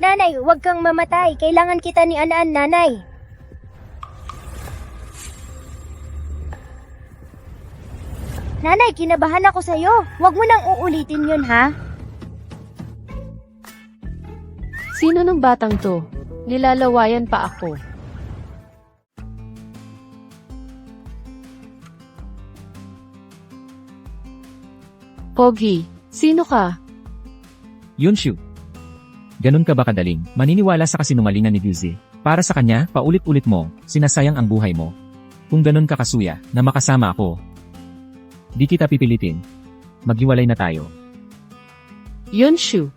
Nanay, huwag kang mamatay. Kailangan kita ni Anaan, nanay. Nanay, kinabahan ako sa'yo. Huwag mo nang uulitin yun, ha? Sino ng batang to? Nilalawayan pa ako. Pogi, sino ka? Yunshu. Ganun ka ba kadaling maniniwala sa kasinungalingan ni Guzi? Para sa kanya, paulit-ulit mo, sinasayang ang buhay mo. Kung ganun ka kasuya, na makasama ako. Di kita pipilitin. Maghiwalay na tayo. Yunshu.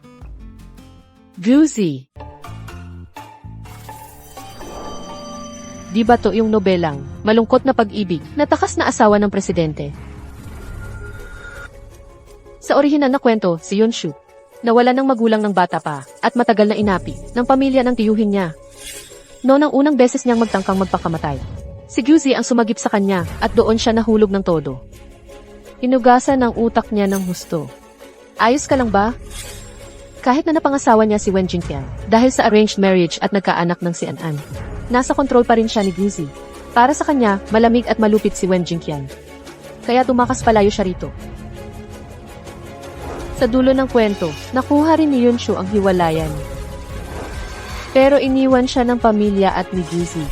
Guzi. Di ba to yung nobelang, malungkot na pag-ibig, na takas na asawa ng presidente? Sa orihinal na kwento, si Yunshu, nawala ng magulang ng bata pa, at matagal na inapi, ng pamilya ng tiyuhin niya. Noon ang unang beses niyang magtangkang magpakamatay. Si Guzi ang sumagip sa kanya, at doon siya nahulog ng todo. Hinugasan ang utak niya ng husto. Ayos ka lang ba? Kahit na napangasawa niya si Wen Jingqian, dahil sa arranged marriage at nagkaanak ng si An-an, nasa kontrol pa rin siya ni Guzi. Para sa kanya, malamig at malupit si Wen Jingqian. Kaya tumakas palayo siya rito. Sa dulo ng kwento, nakuha rin ni Yunshu ang hiwalayan. Pero iniwan siya ng pamilya at ni Guzi.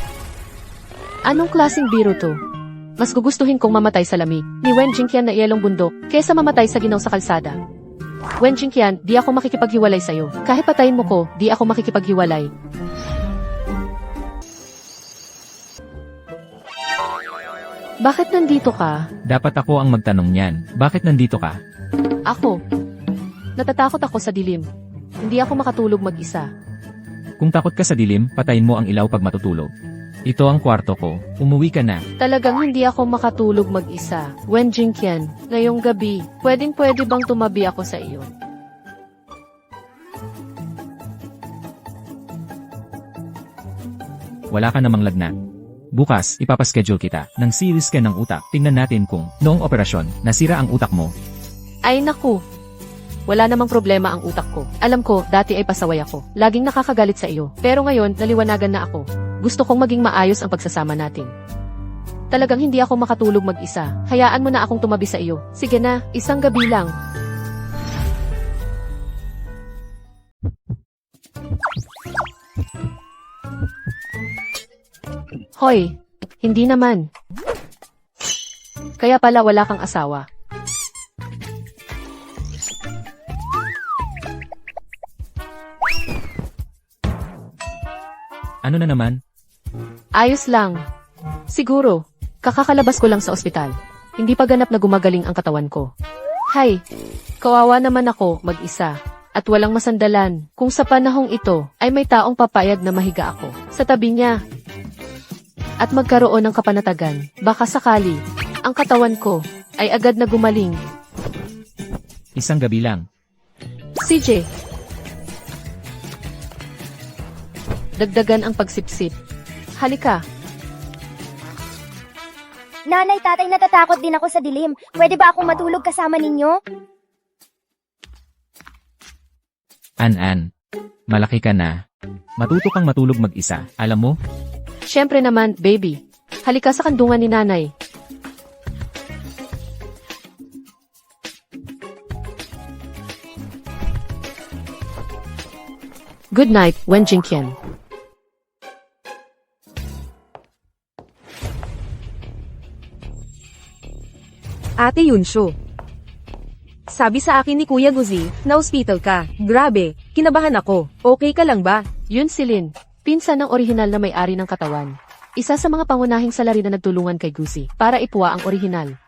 Anong klaseng biro to? Mas gugustuhin kong mamatay sa lamig ni Wen Jingqian na iyalong bundok kaysa mamatay sa ginaw sa kalsada. Wen Jingqian, di ako makikipaghiwalay sa'yo. Kahit patayin mo ko, di ako makikipaghiwalay. Bakit nandito ka? Dapat ako ang magtanong niyan. Bakit nandito ka? Ako. Natatakot ako sa dilim. Hindi ako makatulog mag-isa. Kung takot ka sa dilim, patayin mo ang ilaw pag matutulog. Ito ang kwarto ko. Umuwi ka na. Talagang hindi ako makatulog mag-isa. Wen Jingqian, ngayong gabi, pwede bang tumabi ako sa iyo? Wala ka namang lagnat. Bukas, ipapaschedule kita ng series scan ng utak. Tingnan natin kung, noong operasyon, nasira ang utak mo. Ay naku. Wala namang problema ang utak ko. Alam ko, dati ay pasaway ako. Laging nakakagalit sa iyo. Pero ngayon, naliwanagan na ako. Gusto kong maging maayos ang pagsasama natin. Talagang hindi ako makatulog mag-isa. Hayaan mo na akong tumabi sa iyo. Sige na, isang gabi lang. Hoy, hindi naman. Kaya pala wala kang asawa. Ano na naman? Ayos lang. Siguro, kakakalabas ko lang sa ospital. Hindi pa ganap na gumagaling ang katawan ko. Hay, kawawa naman ako mag-isa. At walang masandalan kung sa panahong ito ay may taong papayag na mahiga ako sa tabi niya. At magkaroon ng kapanatagan, baka sakali, ang katawan ko ay agad na gumaling. Isang gabi lang. CJ. Dagdagan ang pagsipsip. Halika. Nanay, tatay, natatakot din ako sa dilim. Pwede ba akong matulog kasama ninyo? An-an. Malaki ka na. Matuto kang matulog mag-isa. Alam mo? Siyempre naman, baby. Halika sa kandungan ni nanay. Good night, Wen Jingqian. Ate Yunshu. Sabi sa akin ni Kuya Guzi, na hospital ka. Grabe, kinabahan ako. Okay ka lang ba? Yun si Lin, pinsan ng orihinal na may-ari ng katawan. Isa sa mga pangunahing salarin na nagtulungan kay Guzi para ipuwa ang orihinal.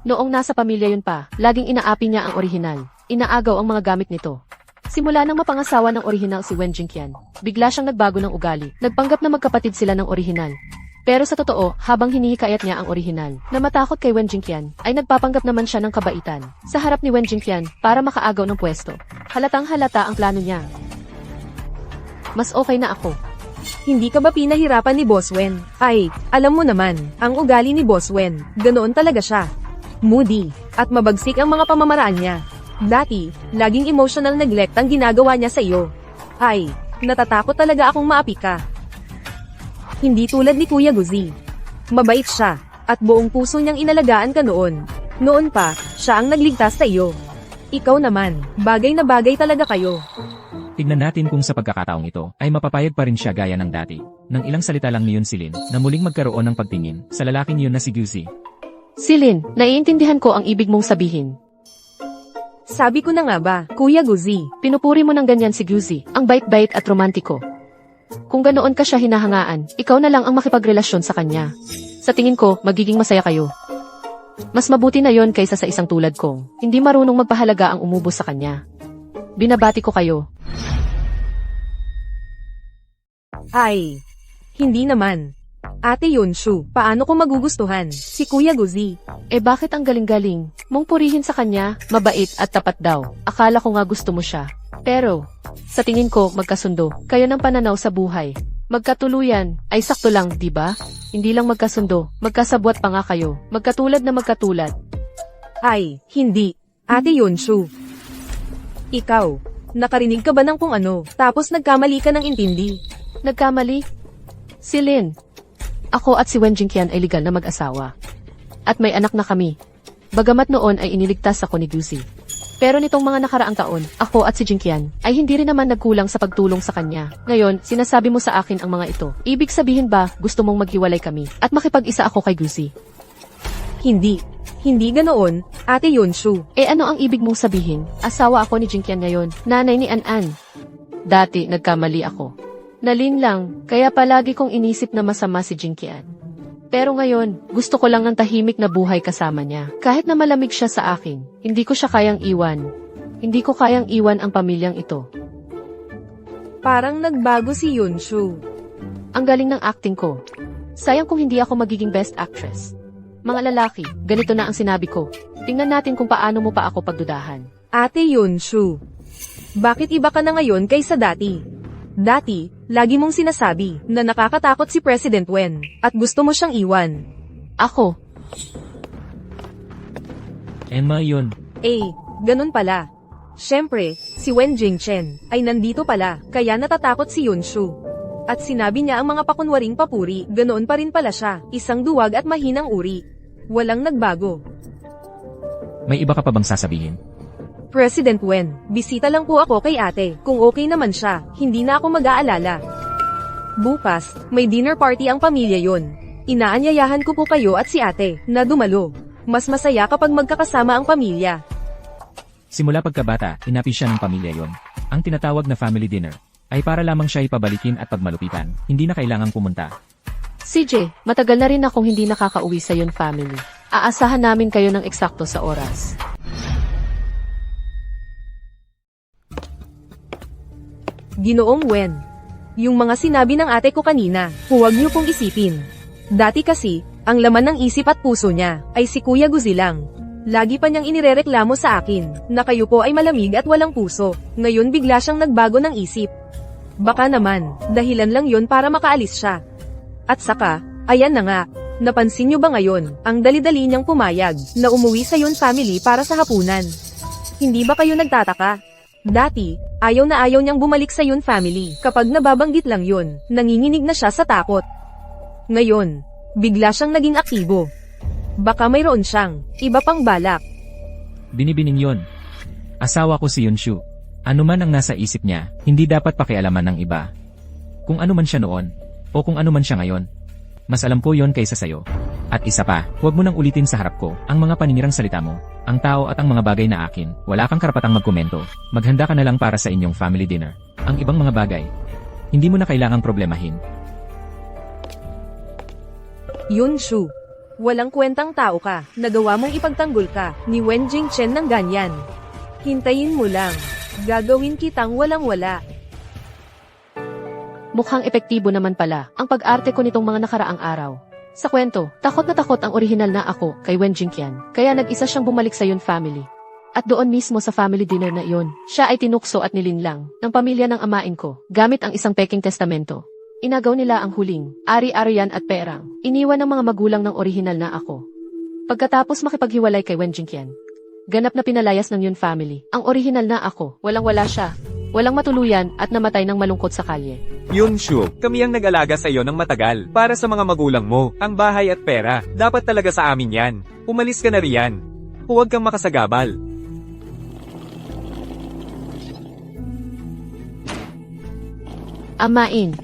Noong nasa pamilya yun pa, laging inaapi niya ang orihinal. Inaagaw ang mga gamit nito. Simula nang mapangasawa ng orihinal si Wen Jingqian, bigla siyang nagbago ng ugali. Nagpanggap na magkapatid sila ng orihinal. Pero sa totoo, habang hinihikayat niya ang orihinal, na matakot kay Wen Jingqian, ay nagpapanggap naman siya ng kabaitan sa harap ni Wen Jingqian para makaagaw ng pwesto. Halatang halata ang plano niya. Mas okay na ako. Hindi ka ba pinahirapan ni Boss Wen? Ay, alam mo naman, ang ugali ni Boss Wen, ganoon talaga siya. Moody, at mabagsik ang mga pamamaraan niya. Dati, laging emotional neglect ang ginagawa niya sa iyo. Ay, Natatakot talaga akong maapi ka. Hindi tulad ni Kuya Guzi. Mabait siya, at buong puso niyang inalagaan ka noon. Noon pa, siya ang nagligtas sa iyo. Ikaw naman, bagay na bagay talaga kayo. Tignan natin kung sa pagkakataong ito ay mapapayag pa rin siya gaya ng dati. Nang ilang salita lang ni Yunsilin na muling magkaroon ng pagtingin sa lalaking yun na si Guzi. Silin, naiintindihan ko ang ibig mong sabihin. Sabi ko na nga ba, Kuya Guzi, Pinupuri mo ng ganyan si Guzi, ang bait-bait at romantiko. Kung ganoon ka siya hinahangaan, ikaw na lang ang makipagrelasyon sa kanya. Sa tingin ko, magiging masaya kayo. Mas mabuti na yon kaysa sa isang tulad kong hindi marunong magpahalaga ang umubos sa kanya. Binabati ko kayo. ay, hindi naman. Ate Yonshu, paano ko magugustuhan si Kuya Guzi? Eh bakit ang galing-galing mong purihin sa kanya, mabait at tapat daw? Akala ko nga gusto mo siya. Pero, sa tingin ko magkasundo, kayo ng pananaw sa buhay. Magkatuluyan, ay sakto lang, di ba? Hindi lang magkasundo, magkasabwat pa nga kayo, magkatulad na magkatulad. Ay, hindi. Ate Yonshu. Ikaw, nakarinig ka ba ng kung ano, tapos nagkamali ka ng intindi? Nagkamali? Si Lin. Ako at si Wen Jingqian ay legal na mag-asawa. At may anak na kami. Bagamat noon ay iniligtas ako ni Guzi. Pero nitong mga nakaraang taon, ako at si Jingqian ay hindi rin naman nagkulang sa pagtulong sa kanya. Ngayon, sinasabi mo sa akin ang mga ito. Ibig sabihin ba, gusto mong maghiwalay kami at makipag-isa ako kay Guzi? Hindi. Hindi ganoon, Ate Yonshu. Eh ano ang ibig mong sabihin? Asawa ako ni Jingqian ngayon, nanay ni An-An. Dati, nagkamali ako. Nalin lang, kaya palagi kong inisip na masama si Jingqian. Pero ngayon, gusto ko lang ng tahimik na buhay kasama niya. Kahit na malamig siya sa akin, hindi ko siya kayang iwan. Hindi ko kayang iwan ang pamilyang ito. Parang nagbago si Yonshu. Ang galing ng acting ko. Sayang kung hindi ako magiging best actress. Mga lalaki, ganito na ang sinabi ko. Tingnan natin kung paano mo pa ako pagdudahan. Ate Yonshu. Bakit iba ka na ngayon kaysa dati? Dati, lagi mong sinasabi na nakakatakot si President Wen at gusto mo siyang iwan. Ako, Emma yun. Eh, ganun pala. Siyempre, si Wen Jingchen ay nandito pala, kaya natatakot si Yonshu. At sinabi niya ang mga pakunwaring papuri, ganoon pa rin pala siya, isang duwag at mahinang uri. Walang nagbago. May iba ka pa bang sasabihin? President Wen, bisita lang po ako kay ate. Kung okay naman siya, hindi na ako mag-aalala. Bukas, may dinner party ang pamilya yon. Inaanyayahan ko po kayo at si ate, na dumalo. Mas masaya kapag magkakasama ang pamilya. Simula pagkabata, inapi siya ng pamilya yon. Ang tinatawag na family dinner ay para lamang siya ipabalikin at pagmalupitan. Hindi na kailangang pumunta. CJ, matagal na rin akong hindi nakakauwi sa yon family. Aasahan namin kayo ng eksakto sa oras. Ginoong Wen. Yung mga sinabi ng ate ko kanina, huwag niyo pong isipin. Dati kasi, ang laman ng isip at puso niya, ay si Kuya Guzi lang. Lagi pa niyang inirereklamo sa akin, na kayo po ay malamig at walang puso. Ngayon bigla siyang nagbago ng isip. Baka naman, dahilan lang yon para makaalis siya. At saka, ayan na nga, napansin niyo ba ngayon, ang dali-dali niyang pumayag, na umuwi sa yon family para sa hapunan. Hindi ba kayo nagtataka? Dati, ayaw na ayaw niyang bumalik sa yun family. Kapag nababanggit lang yun, nanginginig na siya sa takot. Ngayon, bigla siyang naging aktibo. Baka mayroon siyang iba pang balak. Binibining yon. Asawa ko si Yonshu. Ano man ang nasa isip niya, hindi dapat pakialaman ng iba. Kung ano man siya noon, o kung ano man siya ngayon. Mas alam ko yon kaysa sayo. At isa pa, huwag mo nang ulitin sa harap ko ang mga paninirang salita mo. Ang tao at ang mga bagay na akin, wala kang karapatang magkomento. Maghanda ka na lang para sa inyong family dinner. Ang ibang mga bagay, hindi mo na kailangang problemahin. Yonshu, walang kwentang tao ka. Nagawa mong ipagtanggol ka ni Wen Jingchen ng ganyan. Hintayin mo lang. Gagawin kitang walang-wala. Mukhang epektibo naman pala ang pag-arte ko nitong mga nakaraang araw. Sa kwento, takot na takot ang orihinal na ako kay Wen Jingqian, kaya nag-isa siyang bumalik sa yun family. At doon mismo sa family dinner na iyon, siya ay tinukso at nilinlang ng pamilya ng amain ko, gamit ang isang peking testamento. Inagaw nila ang huling, ari-arian at perang, iniwan ng mga magulang ng orihinal na ako. Pagkatapos makipaghiwalay kay Wen Jingqian, ganap na pinalayas ng yun family, ang orihinal na ako, walang-wala siya. walang matuluyan at namatay ng malungkot sa kalye. Yunshu, kami ang nag-alaga sa iyo ng matagal. Para sa mga magulang mo, ang bahay at pera, dapat talaga sa amin yan. Umalis ka na riyan. Huwag kang makasagabal. Amain,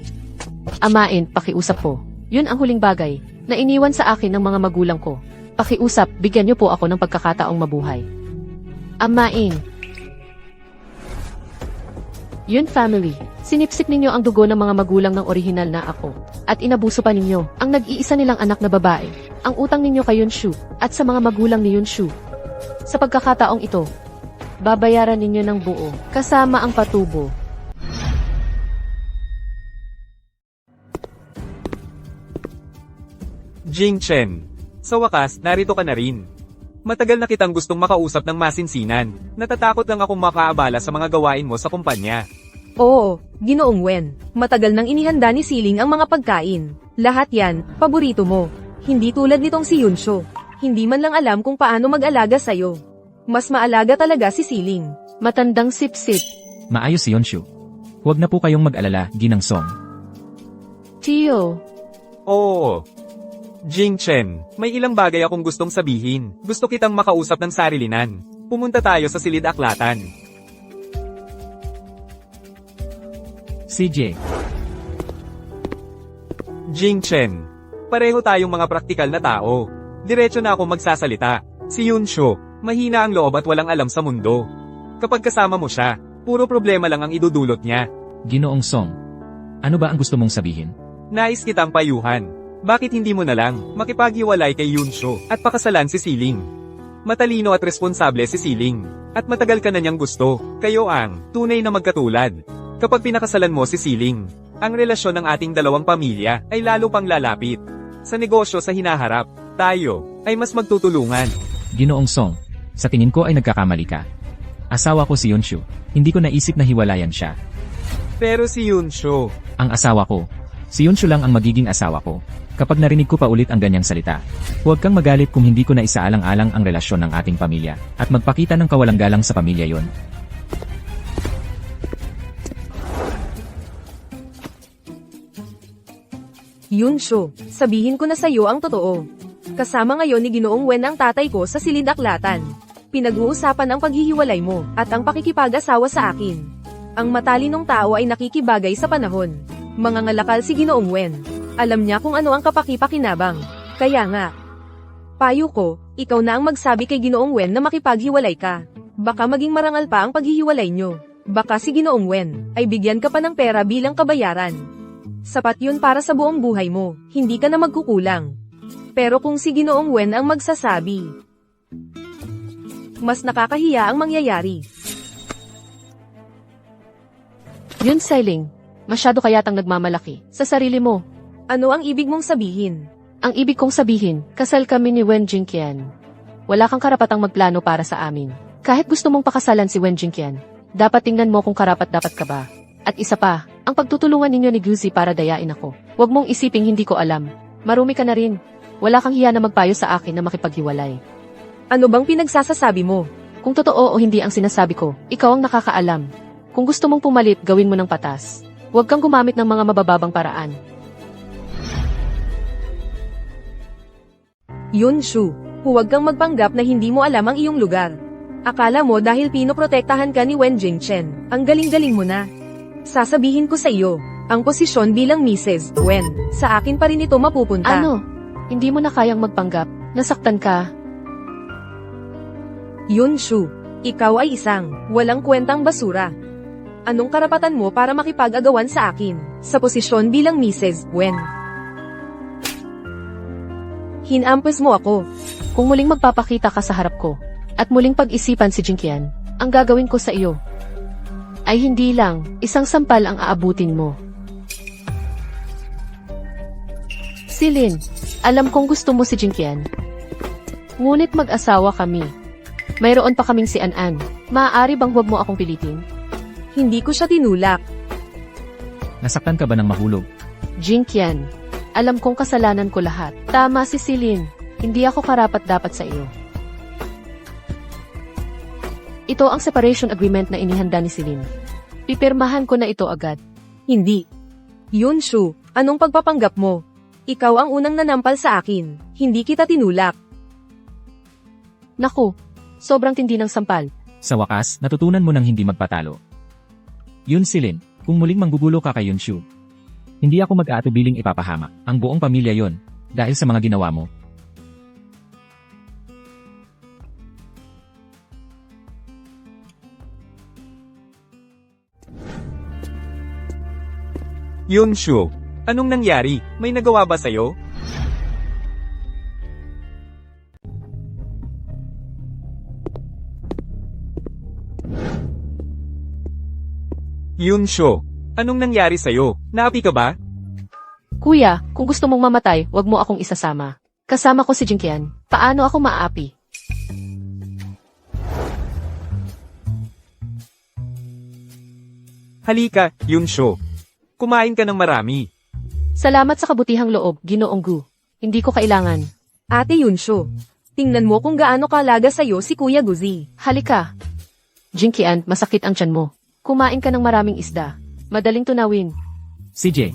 pakiusap po. Yun ang huling bagay na iniwan sa akin ng mga magulang ko. Pakiusap, bigyan niyo po ako ng pagkakataong mabuhay. Amain. Yun family, sinipsip ninyo ang dugo ng mga magulang ng orihinal na ako. At inabuso pa ninyo ang nag-iisa nilang anak na babae. Ang utang ninyo kay Yunshu at sa mga magulang ni Yunshu. Sa pagkakataong ito, babayaran ninyo ng buo, kasama ang patubo. Jingchen, sa wakas, narito ka na rin. Matagal na kitang gustong makausap ng masinsinan. Natatakot lang akong makaabala sa mga gawain mo sa kumpanya. Oo, Ginoong Wen. Matagal nang inihanda ni Siling ang mga pagkain. Lahat yan, paborito mo. Hindi tulad nitong si Yunsho. Hindi man lang alam kung paano mag-alaga sa'yo. Mas maalaga talaga si Siling. Matandang sipsip. Maayos si Yunshu. Huwag na po kayong mag-alala, Ginang Song. Tio. Oo. Jingchen, may ilang bagay akong gustong sabihin. Gusto kitang makausap ng sarilinan. Pumunta tayo sa Silid Aklatan. CJ. Jingchen, pareho tayong mga praktikal na tao. Diretso na ako magsasalita. Si Yunsho, mahina ang loob at walang alam sa mundo. Kapag kasama mo siya, puro problema lang ang idudulot niya. Ginoong Song. Ano ba ang gusto mong sabihin? Nais kitang payuhan. Bakit hindi mo na lang makipaghiwalay kay Yunsho at pakasalan si Siling? Matalino at responsable si Siling. At matagal ka na niyang gusto. Kayo ang tunay na magkatulad. Kapag pinakasalan mo si Siling, ang relasyon ng ating dalawang pamilya ay lalo pang lalapit. Sa negosyo sa hinaharap, tayo ay mas magtutulungan. Ginoong Song, sa tingin ko ay nagkakamali ka. Asawa ko si Yunshu. Hindi ko naisip na hiwalayan siya. Pero si Yunsho, Ang asawa ko. Si Yunshu lang ang magiging asawa ko. Kapag narinig ko pa ulit ang ganyang salita, huwag kang magalit kung hindi ko na isaalang-alang ang relasyon ng ating pamilya, at magpakita ng kawalang galang sa pamilya yon. Yunsho, sabihin ko na sa'yo ang totoo. Kasama ngayon ni Ginoong Wen ang tatay ko sa Silid Aklatan. Pinag-uusapan ang paghihiwalay mo at ang pakikipag-asawa sa akin. Ang matalinong tao ay nakikibagay sa panahon. Mangangalakal si Ginoong Wen. Alam niya kung ano ang kapakipakinabang. Kaya nga, payo ko, ikaw na ang magsabi kay Ginoong Wen na makipaghiwalay ka. Baka maging marangal pa ang paghihiwalay nyo. Baka si Ginoong Wen ay bigyan ka pa ng pera bilang kabayaran. Sapat yun para sa buong buhay mo, hindi ka na magkukulang. Pero kung si Ginoong Wen ang magsasabi, mas nakakahiya ang mangyayari. Yun Siling, masyado kayatang nagmamalaki sa sarili mo. Ano ang ibig mong sabihin? Ang ibig kong sabihin, kasal kami ni Wen Jingqian. Wala kang karapatang magplano para sa amin. Kahit gusto mong pakasalan si Wen Jingqian, dapat tingnan mo kung karapat-dapat ka ba. At isa pa, ang pagtutulungan ninyo ni Guzi para dayain ako. Huwag mong isiping hindi ko alam. Marumi ka na rin. Wala kang hiya na magpayo sa akin na makipaghiwalay. Ano bang pinagsasasabi mo? Kung totoo o hindi ang sinasabi ko, ikaw ang nakakaalam. Kung gusto mong pumalit, gawin mo ng patas. Huwag kang gumamit ng mga mabababang paraan. Yunshu, huwag kang magpanggap na hindi mo alam ang iyong lugar. Akala mo dahil pinoprotektahan ka ni Wen Jingchen, ang galing-galing mo na. Sasabihin ko sa iyo, ang posisyon bilang Mrs. Wen, sa akin pa rin ito mapupunta. Ano? Hindi mo na kayang magpanggap? Nasaktan ka? Yunshu, ikaw ay isang walang kwentang basura. Anong karapatan mo para makipag-agawan sa akin, sa posisyon bilang Mrs. Wen? Hinampes mo ako. Kung muling magpapakita ka sa harap ko, at muling pag-isipan si Jingqian, ang gagawin ko sa iyo ay hindi lang isang sampal ang aabutin mo. Silin, alam kong gusto mo si Jingqian. Ngunit mag-asawa kami. Mayroon pa kaming si An-an. Maaari bang huwag mo akong pilitin? Hindi ko siya tinulak. Nasaktan ka ba ng mahulog? Jingqian, alam kong kasalanan ko lahat. Tama si Silin. Hindi ako karapat-dapat sa iyo. Ito ang separation agreement na inihanda ni Silin. Pipirmahan ko na ito agad. Hindi. Yunshu, anong pagpapanggap mo? Ikaw ang unang nanampal sa akin. Hindi kita tinulak. Naku, sobrang tindi ng sampal. Sa wakas, natutunan mo ng hindi magpatalo. Yun Silin, kung muling manggugulo ka kay Yunshu. Hindi ako mag-aatubiling ipapahamak ang buong pamilya yon dahil sa mga ginawa mo. Yunshu, anong nangyari? May nagawa ba sa'yo? Yunshu, anong nangyari sa'yo? Naapi ka ba? Kuya, kung gusto mong mamatay, wag mo akong isasama. Kasama ko si Jinkian. Paano ako maaapi? Halika, Yunshu. Kumain ka ng marami. Salamat sa kabutihang loob, Ginoong Gu. Hindi ko kailangan. Ate Yunshu, tingnan mo kung gaano kalaga sa'yo si Kuya Guzi. Halika. Jinkian, masakit ang tiyan mo. Kumain ka ng maraming isda. Madaling tunawin. CJ,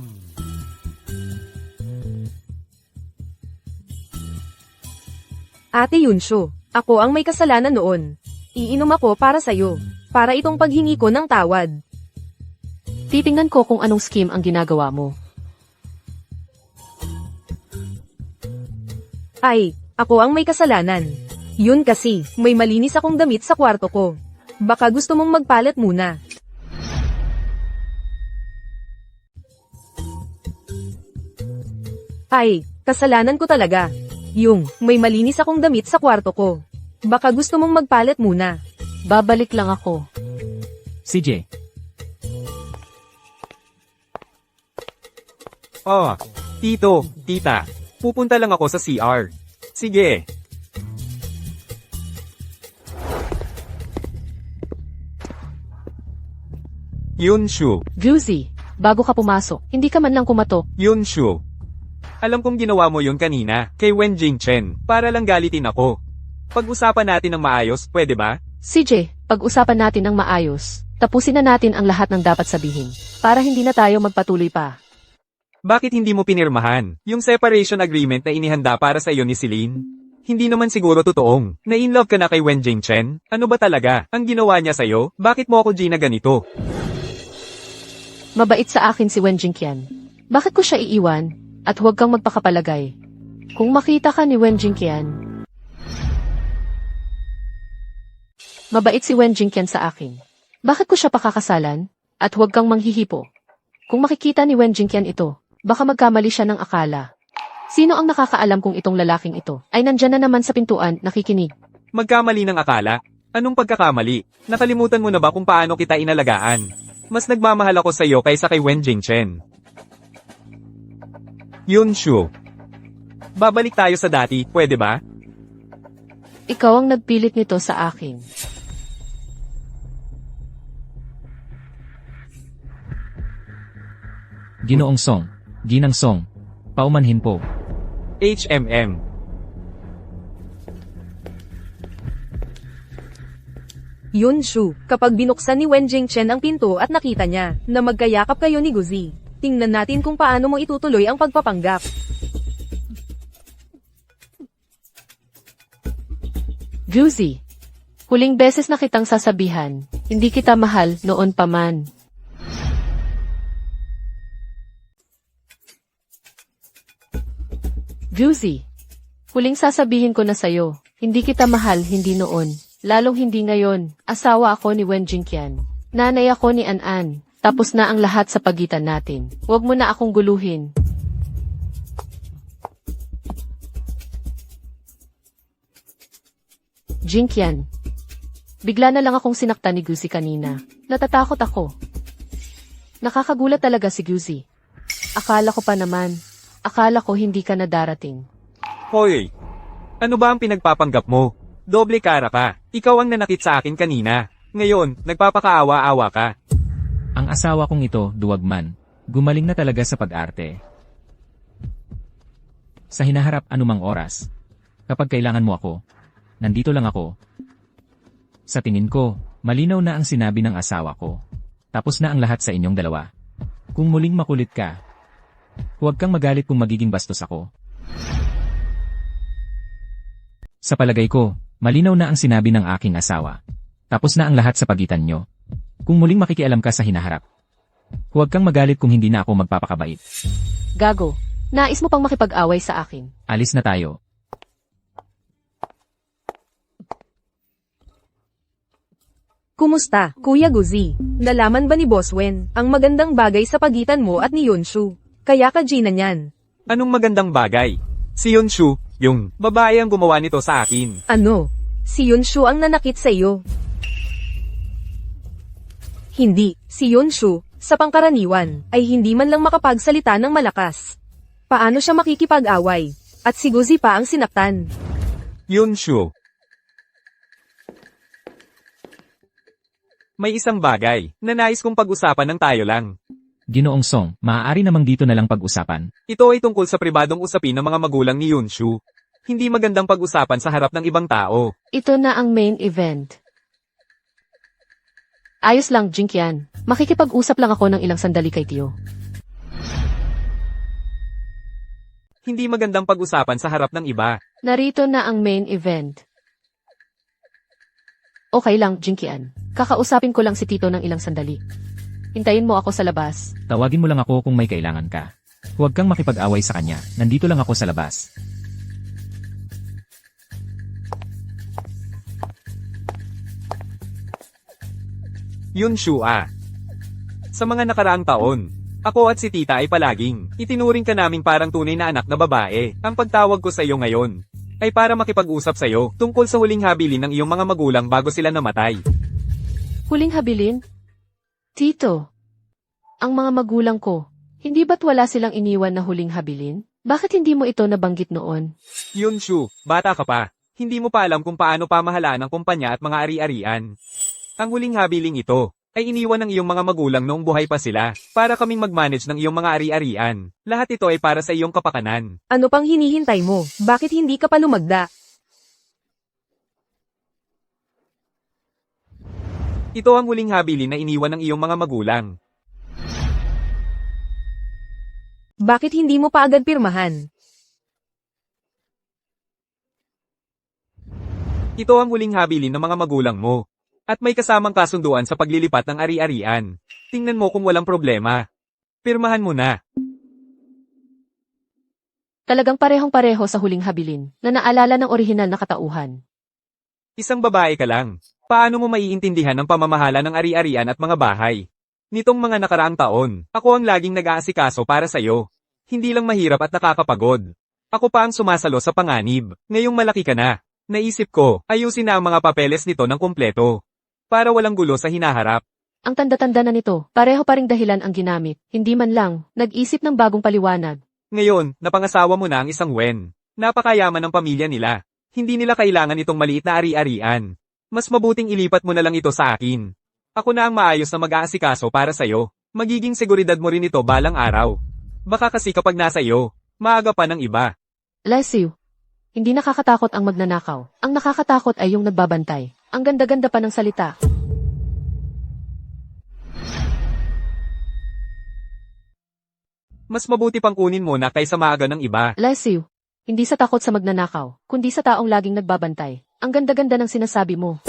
Ate Yunshu, ako ang may kasalanan noon. Iinom ako para sa'yo. Para itong paghingi ko ng tawad. Titingnan ko kung anong scheme ang ginagawa mo. Ay, ako ang may kasalanan. Yun kasi, may malinis akong damit sa kwarto ko. Baka gusto mong magpalit muna. Ay, kasalanan ko talaga. Yung, may malinis akong damit sa kwarto ko. Baka gusto mong magpalit muna. Babalik lang ako. CJ, Oh, tito, tita. Pupunta lang ako sa CR. Sige. Yunshu, Guzi, bago ka pumasok, hindi ka man lang kumatok. Yunshu. Alam kong ginawa mo yun kanina, kay Wen Jingchen, para lang galitin ako. Pag-usapan natin ng maayos, pwede ba? CJ, pag-usapan natin ng maayos. Tapusin na natin ang lahat ng dapat sabihin. Para hindi na tayo magpatuloy pa. Bakit hindi mo pinirmahan yung separation agreement na inihanda para sa iyo ni Celine? Hindi naman siguro totoong na-inlove ka na kay Wen Jingchen? Ano ba talaga ang ginawa niya sa'yo? Bakit mo ako Gina ganito? Mabait sa akin si Wen Jingqian. Bakit ko siya iiwan? At huwag kang magpakapalagay. Kung makita ka ni Wen Jingqian. Mabait si Wen Jingqian sa akin. Bakit ko siya pakakasalan? At huwag kang manghihipo. Kung makikita ni Wen Jingqian ito, baka magkamali siya ng akala. Sino ang nakakaalam kung itong lalaking ito ay nandyan na naman sa pintuan, nakikinig? Magkamali ng akala? Anong pagkakamali? Nakalimutan mo na ba kung paano kita inalagaan? Mas nagmamahal ako sa iyo kaysa kay Wen Jingchen. Yunshu. Babalik tayo sa dati, pwede ba? Ikaw ang nagpilit nito sa akin. Ginoong Song, Ginang Song, paumanhin po. HMM. Yunshu, kapag binuksan ni Wen Jingchen ang pinto at nakita niya na magkayakap kayo ni Guzi, tingnan natin kung paano mo itutuloy ang pagpapanggap. Guzi, huling beses na kitang sasabihan, hindi kita mahal noon pa man. Guzi, huling sasabihin ko na sa'yo, hindi kita mahal hindi noon, lalong hindi ngayon. Asawa ako ni Wen Jingqian. Nanay ako ni An-An. Tapos na ang lahat sa pagitan natin. Huwag mo na akong guluhin. Jingqian. Bigla na lang akong sinaktan ni Guzi kanina. Natatakot ako. Nakakagulat talaga si Guzi. Akala ko pa naman. Akala ko hindi ka na darating. Hoy! Ano ba ang pinagpapanggap mo? Doble kara ka. Ikaw ang nanakit sa akin kanina. Ngayon, nagpapakaawa-awa ka. Ang asawa kong ito, duwagman, gumaling na talaga sa pag-arte. Sa hinaharap anumang oras. Kapag kailangan mo ako, nandito lang ako. Sa tingin ko, malinaw na ang sinabi ng asawa ko. Tapos na ang lahat sa inyong dalawa. Kung muling makulit ka, huwag kang magalit kung magiging bastos ako. Sa palagay ko, malinaw na ang sinabi ng aking asawa. Tapos na ang lahat sa pagitan nyo. Kung muling makikialam ka sa hinaharap, huwag kang magalit kung hindi na ako magpapakabait. Gago, nais mo pang makipag-away sa akin. Alis na tayo. Kumusta, Kuya Guzi? Nalaman ba ni Boss Wen ang magandang bagay sa pagitan mo at ni Yunshu? Kaya ka Gina niyan. Anong magandang bagay? Si Yunshu, yung babae ang gumawa nito sa akin. Ano? Si Yunshu ang nanakit sa iyo. Hindi, si Yunshu, sa pangkaraniwan, ay hindi man lang makapagsalita ng malakas. Paano siya makikipag-away? At si Guzi pa ang sinaktan. Yunshu. May isang bagay na nais kong pag-usapan ng tayo lang. Ginoong Song, maaari namang dito na lang pag-usapan. Ito ay tungkol sa pribadong usapin ng mga magulang ni Yunshu. Hindi magandang pag-usapan sa harap ng ibang tao. Ito na ang main event. Ayos lang, Jinkian. Makikipag-usap lang ako ng ilang sandali kay Tio. Hindi magandang pag-usapan sa harap ng iba. Narito na ang main event. Okay lang, Jinkian. Kakausapin ko lang si Tito ng ilang sandali. Hintayin mo ako sa labas. Tawagin mo lang ako kung may kailangan ka. Huwag kang makipag-away sa kanya. Nandito lang ako sa labas. Yunshu Sa mga nakaraang taon, ako at si tita ay palaging itinuring ka naming parang tunay na anak na babae. Ang pagtawag ko sa iyo ngayon ay para makipag-usap sa iyo tungkol sa huling habilin ng iyong mga magulang bago sila namatay. Huling habilin? Tito, ang mga magulang ko, hindi ba't wala silang iniwan na huling habilin? Bakit hindi mo ito nabanggit noon? Yunshu, bata ka pa. Hindi mo pa alam kung paano pamahalaan ang kumpanya at mga ari-arian. Ang huling habiling ito ay iniwan ng iyong mga magulang noong buhay pa sila para kaming mag-manage ng iyong mga ari-arian. Lahat ito ay para sa iyong kapakanan. Ano pang hinihintay mo? Bakit hindi ka pa lumagda? Ito ang huling habilin na iniwan ng iyong mga magulang. Bakit hindi mo pa agad pirmahan? Ito ang huling habilin ng mga magulang mo. At may kasamang kasunduan sa paglilipat ng ari-arian. Tingnan mo kung walang problema. Pirmahan mo na. Talagang parehong-pareho sa huling habilin na naalala ng orihinal na katauhan. Isang babae ka lang. Paano mo maiintindihan ang pamamahala ng ari-arian at mga bahay? Nitong mga nakaraang taon, ako ang laging nag-aasikaso para sa iyo. Hindi lang mahirap at nakakapagod. Ako pa ang sumasalo sa panganib. Ngayong malaki ka na. Naisip ko, ayusin na ang mga papeles nito ng kumpleto. Para walang gulo sa hinaharap. Ang tanda-tanda na nito, pareho pa ring dahilan ang ginamit. Hindi man lang, nag-isip ng bagong paliwanag. Ngayon, napangasawa mo na ang isang Wen. Napakayaman ng pamilya nila. Hindi nila kailangan itong maliit na ari-arian. Mas mabuting ilipat mo na lang ito sa akin. Ako na ang maayos na mag-aasikaso para sa'yo. Magiging seguridad mo rin ito balang araw. Baka kasi kapag nasa iyo, maaga pa ng iba. Lesiu, hindi nakakatakot ang magnanakaw. Ang nakakatakot ay yung nagbabantay. Ang ganda-ganda pa ng salita. Mas mabuti pang kunin mo na kaysa maaga ng iba. Lesiu, hindi sa takot sa magnanakaw, kundi sa taong laging nagbabantay. Ang ganda-ganda ng sinasabi mo.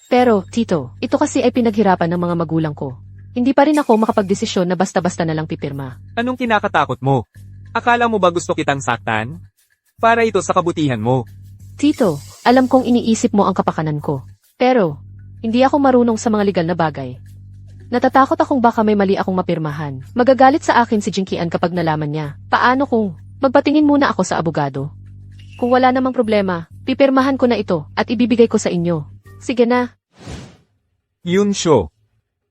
Pero, Tito, ito kasi ay pinaghirapan ng mga magulang ko. Hindi pa rin ako makapagdesisyon na basta-basta na lang pipirma. Anong kinakatakot mo? Akala mo ba gusto kitang saktan? Para ito sa kabutihan mo. Tito, alam kong iniisip mo ang kapakanan ko. Pero, hindi ako marunong sa mga legal na bagay. Natatakot akong baka may mali akong mapirmahan. Magagalit sa akin si Jinkian kapag nalaman niya. Paano kung magpatingin muna ako sa abogado? Kung wala namang problema, pipirmahan ko na ito at ibibigay ko sa inyo. Sige na. Yunshu.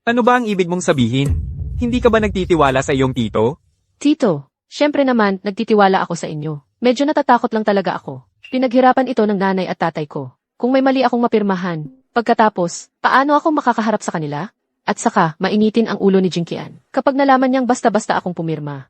Ano ba ang ibig mong sabihin? Hindi ka ba nagtitiwala sa iyong tito? Tito, syempre naman, nagtitiwala ako sa inyo. Medyo natatakot lang talaga ako. Pinaghirapan ito ng nanay at tatay ko. Kung may mali akong mapirmahan, pagkatapos, paano ako makakaharap sa kanila? At saka, mainitin ang ulo ni Jinkian kapag nalaman niyang basta-basta akong pumirma.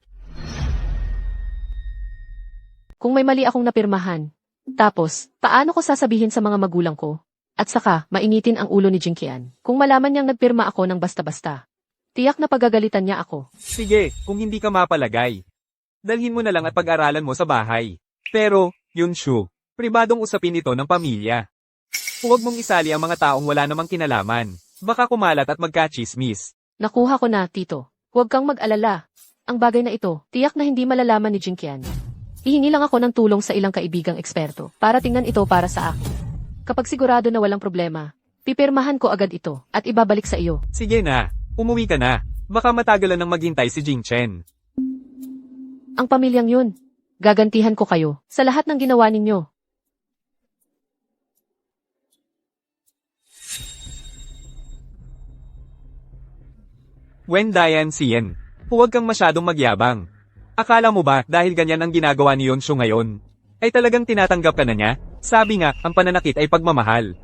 Kung may mali akong napirmahan, Tapos, paano ko sasabihin sa mga magulang ko? At saka, mainitin ang ulo ni Jinkian. Kung malaman niyang nagpirma ako ng basta-basta. Tiyak na pagagalitan niya ako. Sige, kung hindi ka mapalagay. Dalhin mo na lang at pag-aralan mo sa bahay. Pero, Yunshu, pribadong usapin ito ng pamilya. Huwag mong isali ang mga taong wala namang kinalaman. Baka kumalat at magka-chismis. Nakuha ko na, Tito. Huwag kang mag-alala. Ang bagay na ito, tiyak na hindi malalaman ni Jinkian. Hihingi lang ako ng tulong sa ilang kaibigang eksperto para tingnan ito para sa akin. Kapag sigurado na walang problema, pipirmahan ko agad ito at ibabalik sa iyo. Sige na, umuwi ka na. Baka matagalan ng maghintay si Jingchen. Ang pamilyang yun, gagantihan ko kayo sa lahat ng ginawa ninyo. Wen Diane Sien, huwag kang masyadong magyabang. Akala mo ba dahil ganyan ang ginagawa ni Yunshu ngayon, ay talagang tinatanggap ka na niya? Sabi nga, ang pananakit ay pagmamahal.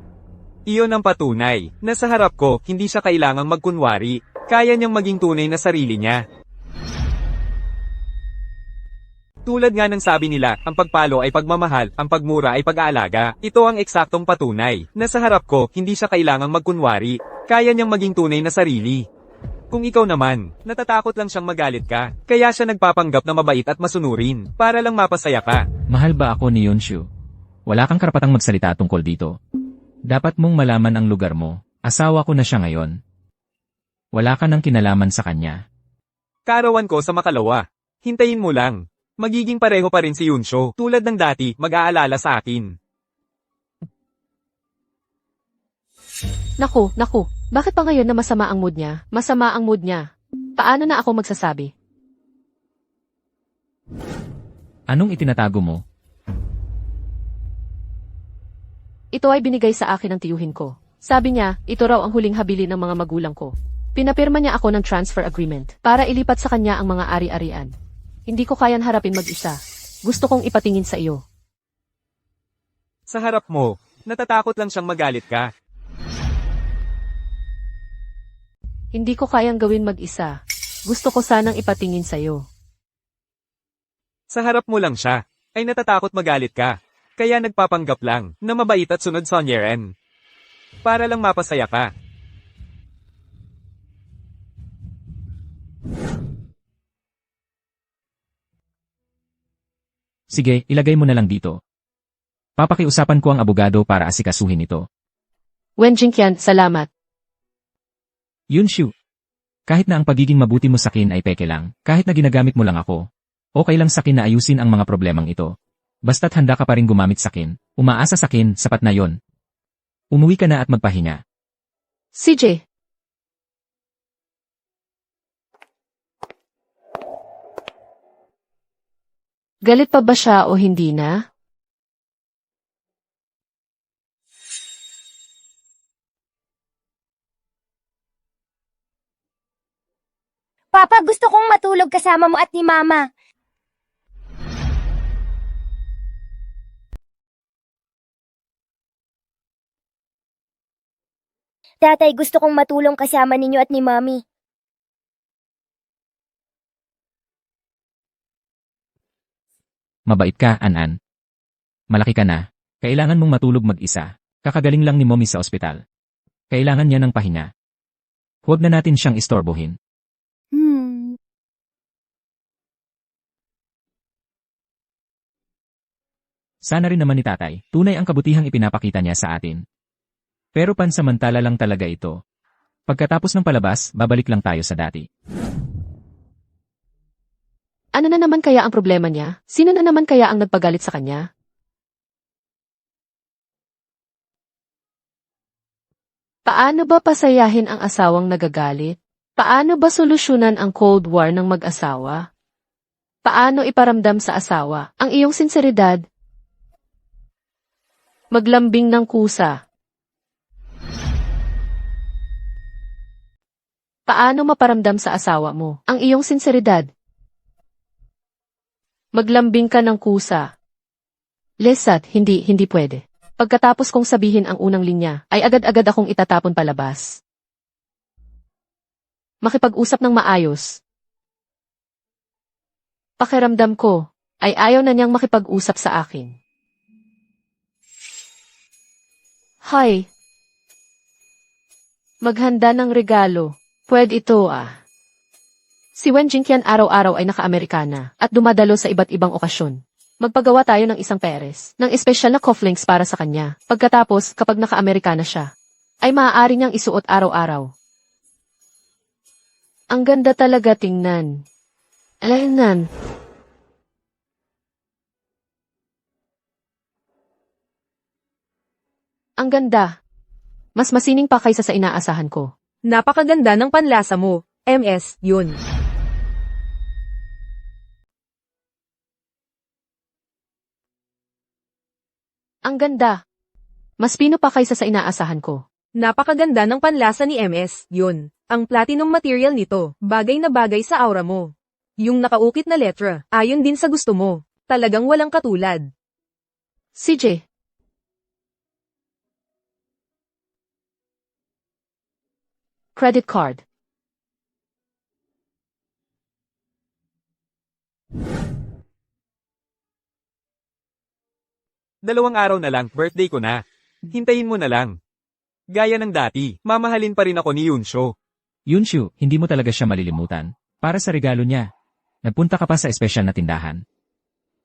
Iyon ang patunay, na sa harap ko, hindi siya kailangang magkunwari. Kaya niyang maging tunay na sarili niya. Tulad nga ng sabi nila, ang pagpalo ay pagmamahal, ang pagmura ay pag-aalaga. Ito ang eksaktong patunay, na sa harap ko, hindi siya kailangang magkunwari. Kaya niyang maging tunay na sarili. Kung ikaw naman, natatakot lang siyang magalit ka, kaya siya nagpapanggap na mabait at masunurin, para lang mapasaya ka. Mahal ba ako ni Yunshu? Wala kang karapatang magsalita tungkol dito. Dapat mong malaman ang lugar mo. Asawa ko na siya ngayon. Wala ka nang kinalaman sa kanya. Karawan ko sa makalawa. Hintayin mo lang. Magiging pareho pa rin si Yunshu, tulad ng dati, mag-aalala sa akin. Naku, bakit pa ngayon na masama ang mood niya? Masama ang mood niya. Paano na ako magsasabi? Anong itinatago mo? Ito ay binigay sa akin ng tiyuhin ko. Sabi niya, ito raw ang huling habilin ng mga magulang ko. Pinapirma niya ako ng transfer agreement para ilipat sa kanya ang mga ari-arian. Hindi ko kayan harapin mag-isa. Gusto kong ipatingin sa iyo. Sa harap mo, natatakot lang siyang magalit ka. Hindi ko kayang gawin mag-isa. Gusto ko sanang ipatingin sa iyo. Sa harap mo lang siya, ay natatakot magalit ka. Kaya nagpapanggap lang, na mabait at sunod sa Nyeren. Para lang mapasaya ka. Sige, ilagay mo na lang dito. Papakiusapan ko ang abogado para asikasuhin ito. Wen Jinkian, salamat. Yunshu, kahit na ang pagiging mabuti mo sakin ay peke lang, kahit na ginagamit mo lang ako, okay lang sakin na ayusin ang mga problemang ito. Basta't handa ka pa rin gumamit sakin, umaasa sakin, sapat na yon. Umuwi ka na at magpahinga. CJ. Galit pa ba siya o hindi na? Papa, gusto kong matulog kasama mo at ni Mama. Tatay, gusto kong matulong kasama ninyo at ni Mami. Mabait ka, An-An. Malaki ka na. Kailangan mong matulog mag-isa. Kakagaling lang ni Mommy sa ospital. Kailangan niya ng pahinga. Huwag na natin siyang istorbohin. Sana rin naman ni tatay, tunay ang kabutihang ipinapakita niya sa atin. Pero pansamantala lang talaga ito. Pagkatapos ng palabas, babalik lang tayo sa dati. Ano na naman kaya ang problema niya? Sino na naman kaya ang nagpagalit sa kanya? Paano ba pasayahin ang asawang nagagalit? Paano ba solusyonan ang Cold War ng mag-asawa? Paano iparamdam sa asawa ang iyong sinseridad? Maglambing ng kusa. Paano maparamdam sa asawa mo ang iyong sinseridad? Maglambing ka ng kusa. Lesat, hindi pwede. Pagkatapos kong sabihin ang unang linya, ay agad-agad akong itatapon palabas. Makipag-usap ng maayos. Pakiramdam ko, ay ayaw na niyang makipag-usap sa akin. Hi. Maghanda ng regalo. Pwede ito Si Wen Jingqian araw-araw ay naka-Amerikana at dumadalo sa iba't ibang okasyon. Magpagawa tayo ng isang peres, ng espesyal na cufflinks para sa kanya. Pagkatapos, kapag naka-Amerikana siya, ay maaari niyang isuot araw-araw. Ang ganda talaga tingnan. Alaynan. Ang ganda. Mas masining pa kaysa sa inaasahan ko. Napakaganda ng panlasa mo, MS, yun. Ang ganda. Mas pino pa kaysa sa inaasahan ko. Napakaganda ng panlasa ni MS, yun. Ang platinum material nito, bagay na bagay sa aura mo. Yung nakaukit na letra, ayon din sa gusto mo. Talagang walang katulad. CJ. Credit card. Dalawang araw na lang, birthday ko na. Hintayin mo na lang. Gaya ng dati, mamahalin pa rin ako ni Yunsho. Yunshu, hindi mo talaga siya malilimutan. Para sa regalo niya. Nagpunta ka pa sa espesyal na tindahan.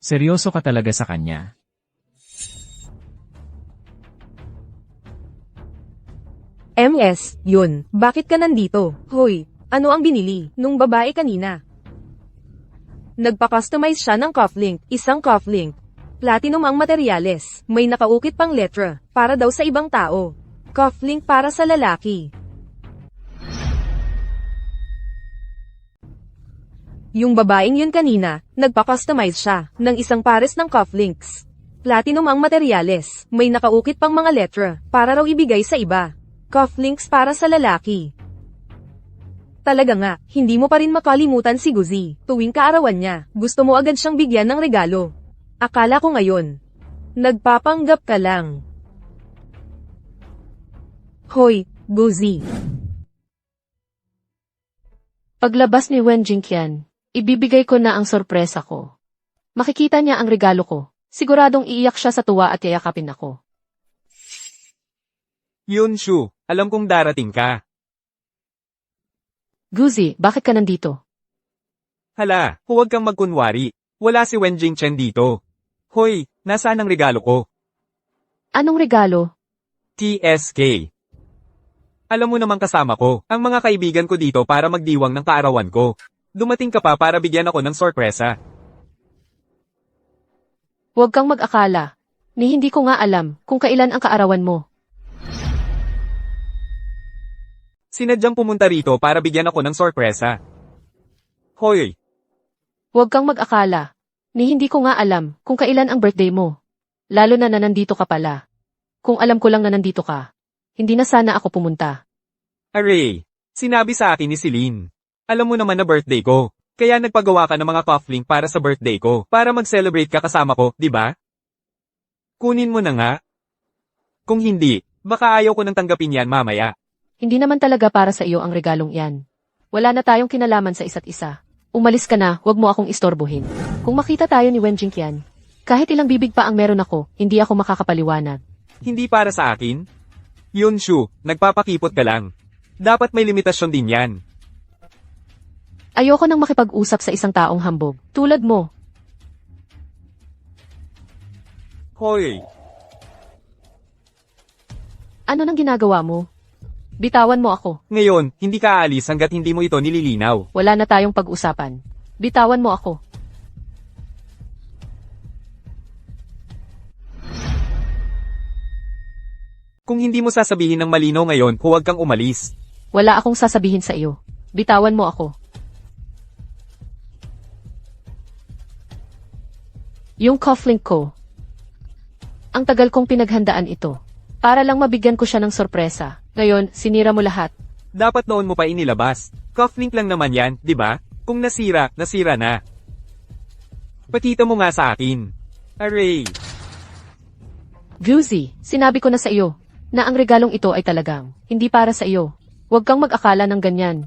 Seryoso ka talaga sa kanya. MS, yun. Bakit ka nandito? Hoy, ano ang binili nung babae kanina? Nagpa-customize siya ng cufflink, isang cufflink. Platinum ang materyales, may nakaukit pang letra, para daw sa ibang tao. Cufflink para sa lalaki. Yung babaeng yun kanina, nagpa-customize siya ng isang pares ng cufflinks. Platinum ang materyales, may nakaukit pang mga letra, para raw ibigay sa iba. Cufflinks para sa lalaki. Talaga nga, hindi mo pa rin makalimutan si Guzi. Tuwing kaarawan niya, gusto mo agad siyang bigyan ng regalo. Akala ko ngayon, nagpapanggap ka lang. Hoy, Guzi. Paglabas ni Wen Jingqian, ibibigay ko na ang sorpresa ko. Makikita niya ang regalo ko. Siguradong iiyak siya sa tuwa at yayakapin ako. Yunshu, alam kong darating ka. Guzi, bakit ka nandito? Hala, huwag kang magkunwari. Wala si Wen Jingqian dito. Hoy, nasaan ang regalo ko? Anong regalo? TSK. Alam mo namang kasama ko, ang mga kaibigan ko dito para magdiwang ng kaarawan ko. Dumating ka pa para bigyan ako ng sorpresa. Huwag kang mag-akala. Ni hindi ko nga alam kung kailan ang kaarawan mo. Sinadyang pumunta rito para bigyan ako ng sorpresa. Hoy, Huwag kang mag-akala. Ni hindi ko nga alam kung kailan ang birthday mo. Lalo na nandito ka pala. Kung alam ko lang na nandito ka, hindi na sana ako pumunta. Aray, sinabi sa akin ni Celine. Alam mo naman na birthday ko, kaya nagpagawa ka ng mga cufflink para sa birthday ko, para mag-celebrate ka kasama ko, di ba? Kunin mo na nga. Kung hindi, baka ayaw ko nang tanggapin yan mamaya. Hindi naman talaga para sa iyo ang regalong yan. Wala na tayong kinalaman sa isa't isa. Umalis ka na, huwag mo akong istorbohin. Kung makita tayo ni Wen Jingqian, kahit ilang bibig pa ang meron ako, hindi ako makakapaliwanag. Hindi para sa akin? Yunshu, nagpapakipot ka lang. Dapat may limitasyon din yan. Ayoko nang makipag-usap sa isang taong hambog, tulad mo. Hoy, Ano nang ginagawa mo? Bitawan mo ako. ngayon, hindi ka aalis hanggat hindi mo ito nililinaw. Wala na tayong pag-usapan. Bitawan mo ako. Kung hindi mo sasabihin ng malinaw ngayon, huwag kang umalis. Wala akong sasabihin sa iyo. Bitawan mo ako. Yung cufflink ko. Ang tagal kong pinaghandaan ito. Para lang mabigyan ko siya ng sorpresa. Ngayon, sinira mo lahat. Dapat noon mo pa inilabas. Cufflink lang naman yan, di ba? Kung nasira, nasira na. Pakita mo nga sa akin. Aray. Guzi, sinabi ko na sa iyo na ang regalong ito ay talagang hindi para sa iyo. Huwag kang mag-akala ng ganyan.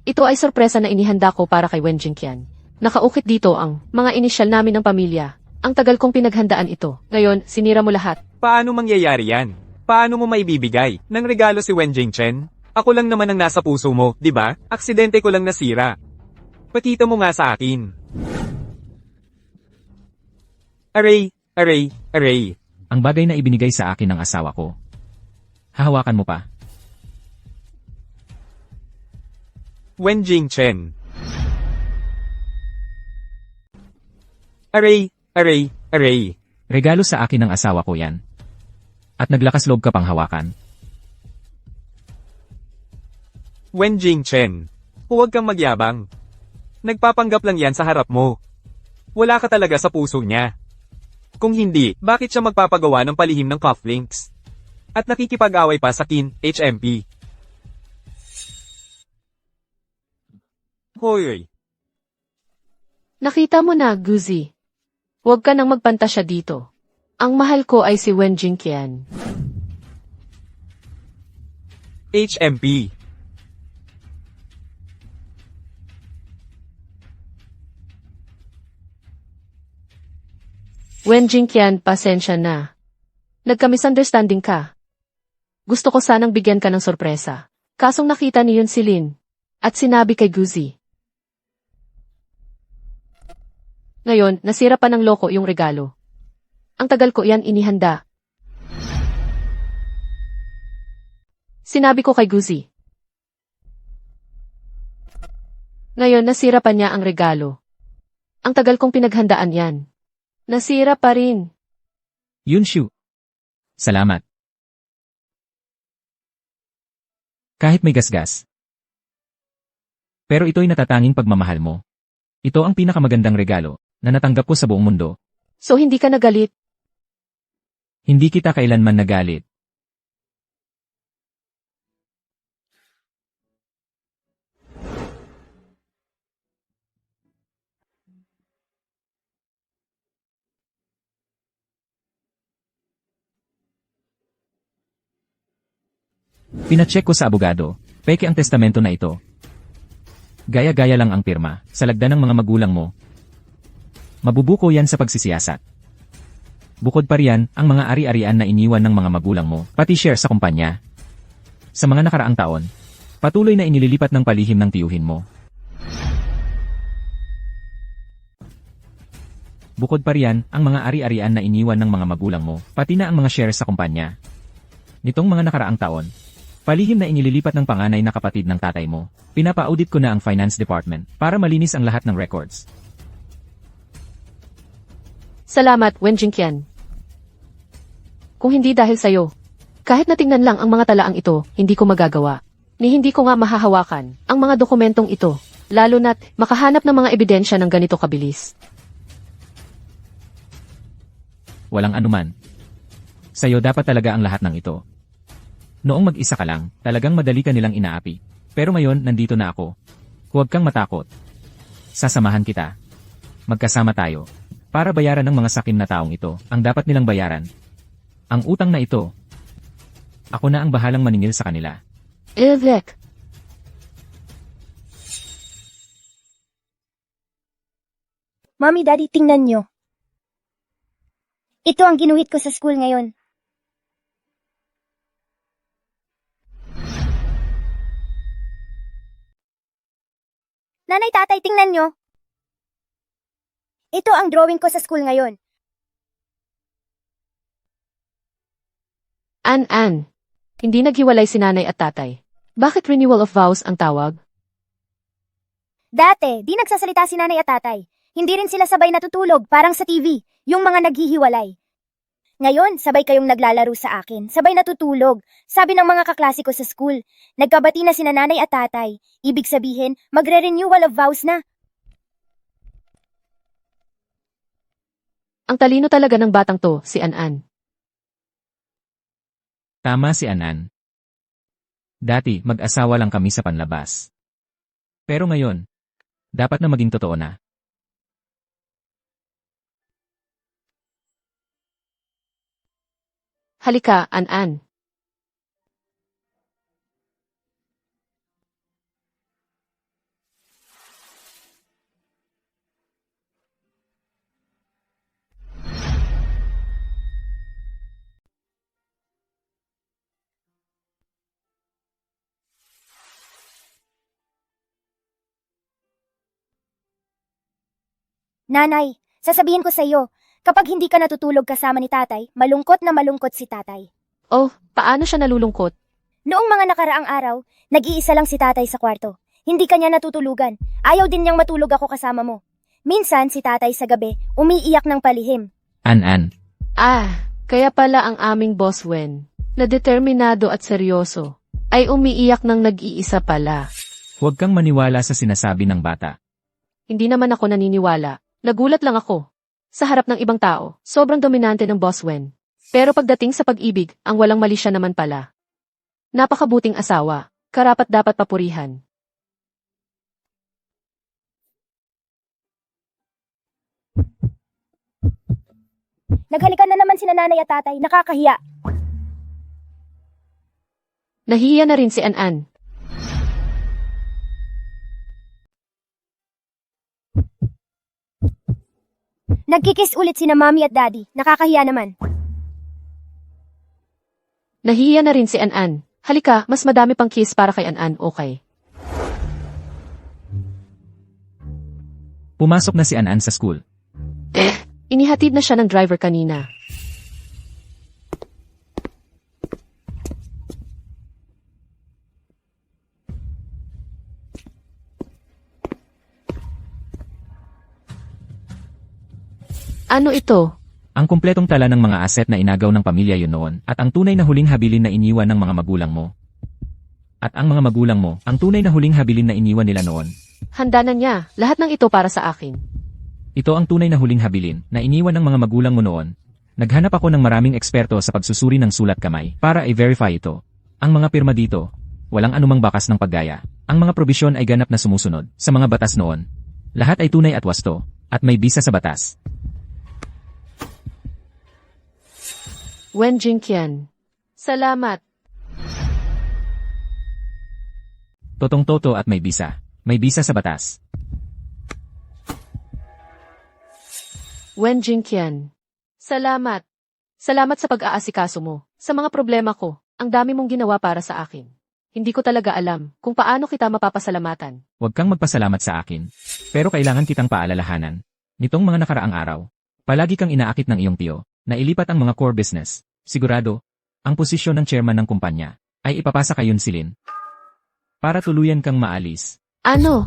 Ito ay sorpresa na inihanda ko para kay Wen Jingqian. Nakaukit dito ang mga inisyal namin ng pamilya. Ang tagal kong pinaghandaan ito. Ngayon, sinira mo lahat. Paano mangyayari yan? Paano mo maibibigay ng regalo si Wen Jingchen? Ako lang naman ang nasa puso mo, di ba? Aksidente ko lang nasira. Pakita mo nga sa akin. Aray. Ang bagay na ibinigay sa akin ng asawa ko. Hahawakan mo pa. Wen Jingchen. Aray. Regalo sa akin ng asawa ko yan. At naglakas loob ka pang hawakan. Wen Jingchen. Huwag kang magyabang. Nagpapanggap lang yan sa harap mo. Wala ka talaga sa puso niya. Kung hindi, bakit siya magpapagawa ng palihim ng cufflinks? At nakikipag-away pa sa kin, HMP. Hoy. Nakita mo na, Guzi. Huwag ka nang magpantasya dito. Ang mahal ko ay si Wen Jingqian. HMP. Wen Jingqian, pasensya na. Nagka-misunderstanding ka. Gusto ko sanang bigyan ka ng sorpresa. Kasong nakita ni Yun si Lin. At sinabi kay Guzi. Ngayon, nasira pa ng loko yung regalo. Ang tagal ko yan inihanda. Sinabi ko kay Guzi. Ngayon, nasira pa niya ang regalo. Ang tagal kong pinaghandaan yan. Nasira pa rin. Yunshu. Salamat. Kahit may gasgas. Pero ito'y natatanging pagmamahal mo. Ito ang pinakamagandang regalo na natanggap ko sa buong mundo. So hindi ka nagalit? Hindi kita kailanman nagalit. Pinacheck ko sa abogado, peke ang testamento na ito. Gaya-gaya lang ang pirma, sa lagda ng mga magulang mo. Mabubuko yan sa pagsisiyasat. Bukod pa riyan, ang mga ari-arian na iniwan ng mga magulang mo, pati share sa kumpanya. Sa mga nakaraang taon, patuloy na inililipat ng palihim ng tiyuhin mo. Bukod pa riyan, ang mga ari-arian na iniwan ng mga magulang mo, pati na ang mga share sa kumpanya. Nitong mga nakaraang taon, palihim na inililipat ng panganay na kapatid ng tatay mo. Pinapa-audit ko na ang finance department para malinis ang lahat ng records. Salamat, Wen Jingqian. Kung hindi dahil sa'yo, kahit natingnan lang ang mga talaang ito, hindi ko magagawa. Ni hindi ko nga mahahawakan ang mga dokumentong ito, lalo na't makahanap ng mga ebidensya ng ganito kabilis. Walang anuman. Sa'yo dapat talaga ang lahat ng ito. Noong mag-isa ka lang, talagang madali ka nilang inaapi. Pero ngayon, nandito na ako. Huwag kang matakot. Sasamahan kita. Magkasama tayo. Para bayaran ng mga sakim na taong ito, ang dapat nilang bayaran. Ang utang na ito. Ako na ang bahalang maningil sa kanila. Evek. Mommy, Daddy, tingnan nyo. Ito ang ginuhit ko sa school ngayon. Nanay, tatay, tingnan nyo. Ito ang drawing ko sa school ngayon. An. Hindi naghiwalay si nanay at tatay. Bakit renewal of vows ang tawag? Dati, di nagsasalita si nanay at tatay. Hindi rin sila sabay natutulog, parang sa TV, yung mga naghihiwalay. Ngayon, sabay kayong naglalaro sa akin, sabay natutulog. Sabi ng mga kaklase ko sa school, nagkabati na sina nanay at tatay. Ibig sabihin, magre-renewal of vows na. Ang talino talaga ng batang to, si An. Tama si Anan. Dati, mag-asawa lang kami sa panlabas. Pero ngayon, dapat na maging totoo na. Halika, An. Nanay, sasabihin ko sa iyo, kapag hindi ka natutulog kasama ni tatay, malungkot na malungkot si tatay. Oh, paano siya nalulungkot? Noong mga nakaraang araw, nag-iisa lang si tatay sa kwarto. Hindi kanya natutulugan. Ayaw din niyang matulog ako kasama mo. Minsan si tatay sa gabi, umiiyak ng palihim. An-an. Ah, kaya pala ang aming boss Wen, na determinado at seryoso, ay umiiyak ng nag-iisa pala. Huwag kang maniwala sa sinasabi ng bata. Hindi naman ako naniniwala. Nagulat lang ako. Sa harap ng ibang tao, sobrang dominante ng boss Wen. Pero pagdating sa pag-ibig, ang walang mali siya naman pala. Napakabuting asawa, karapat dapat papurihan. Naghalikan na naman sina nanay at tatay, nakakahiya. Nahiya na rin si An-an. Nagkikiss ulit sina mommy at daddy, nakakahiya naman. Nahiya na rin si An-an. Halika, mas madami pang kiss para kay An-an, okay? Pumasok na si An-an sa school. Inihatid na siya ng driver kanina. Ano ito? Ang kumpletong tala ng mga aset na inagaw ng pamilya yun noon at ang tunay na huling habilin na iniwan ng mga magulang mo. At ang mga magulang mo, ang tunay na huling habilin na iniwan nila noon. Handa na niya. Lahat ng ito para sa akin. Ito ang tunay na huling habilin na iniwan ng mga magulang mo noon. Naghanap ako ng maraming eksperto sa pagsusuri ng sulat kamay para i-verify ito. Ang mga pirma dito, walang anumang bakas ng paggaya. Ang mga probisyon ay ganap na sumusunod sa mga batas noon. Lahat ay tunay at wasto, at may bisa sa batas. Wen Jingqian. Salamat. Totong-toto at may bisa. May bisa sa batas. Wen Jingqian. Salamat. Salamat sa pag-aasikaso mo. Sa mga problema ko, ang dami mong ginawa para sa akin. Hindi ko talaga alam kung paano kita mapapasalamatan. Huwag kang magpasalamat sa akin. Pero kailangan kitang paalalahanan. Nitong mga nakaraang araw, palagi kang inaakit ng iyong tiyo na ilipat ang mga core business. Sigurado, ang posisyon ng chairman ng kumpanya ay ipapasa kay Yunsilin para tuluyan kang maalis. Ano?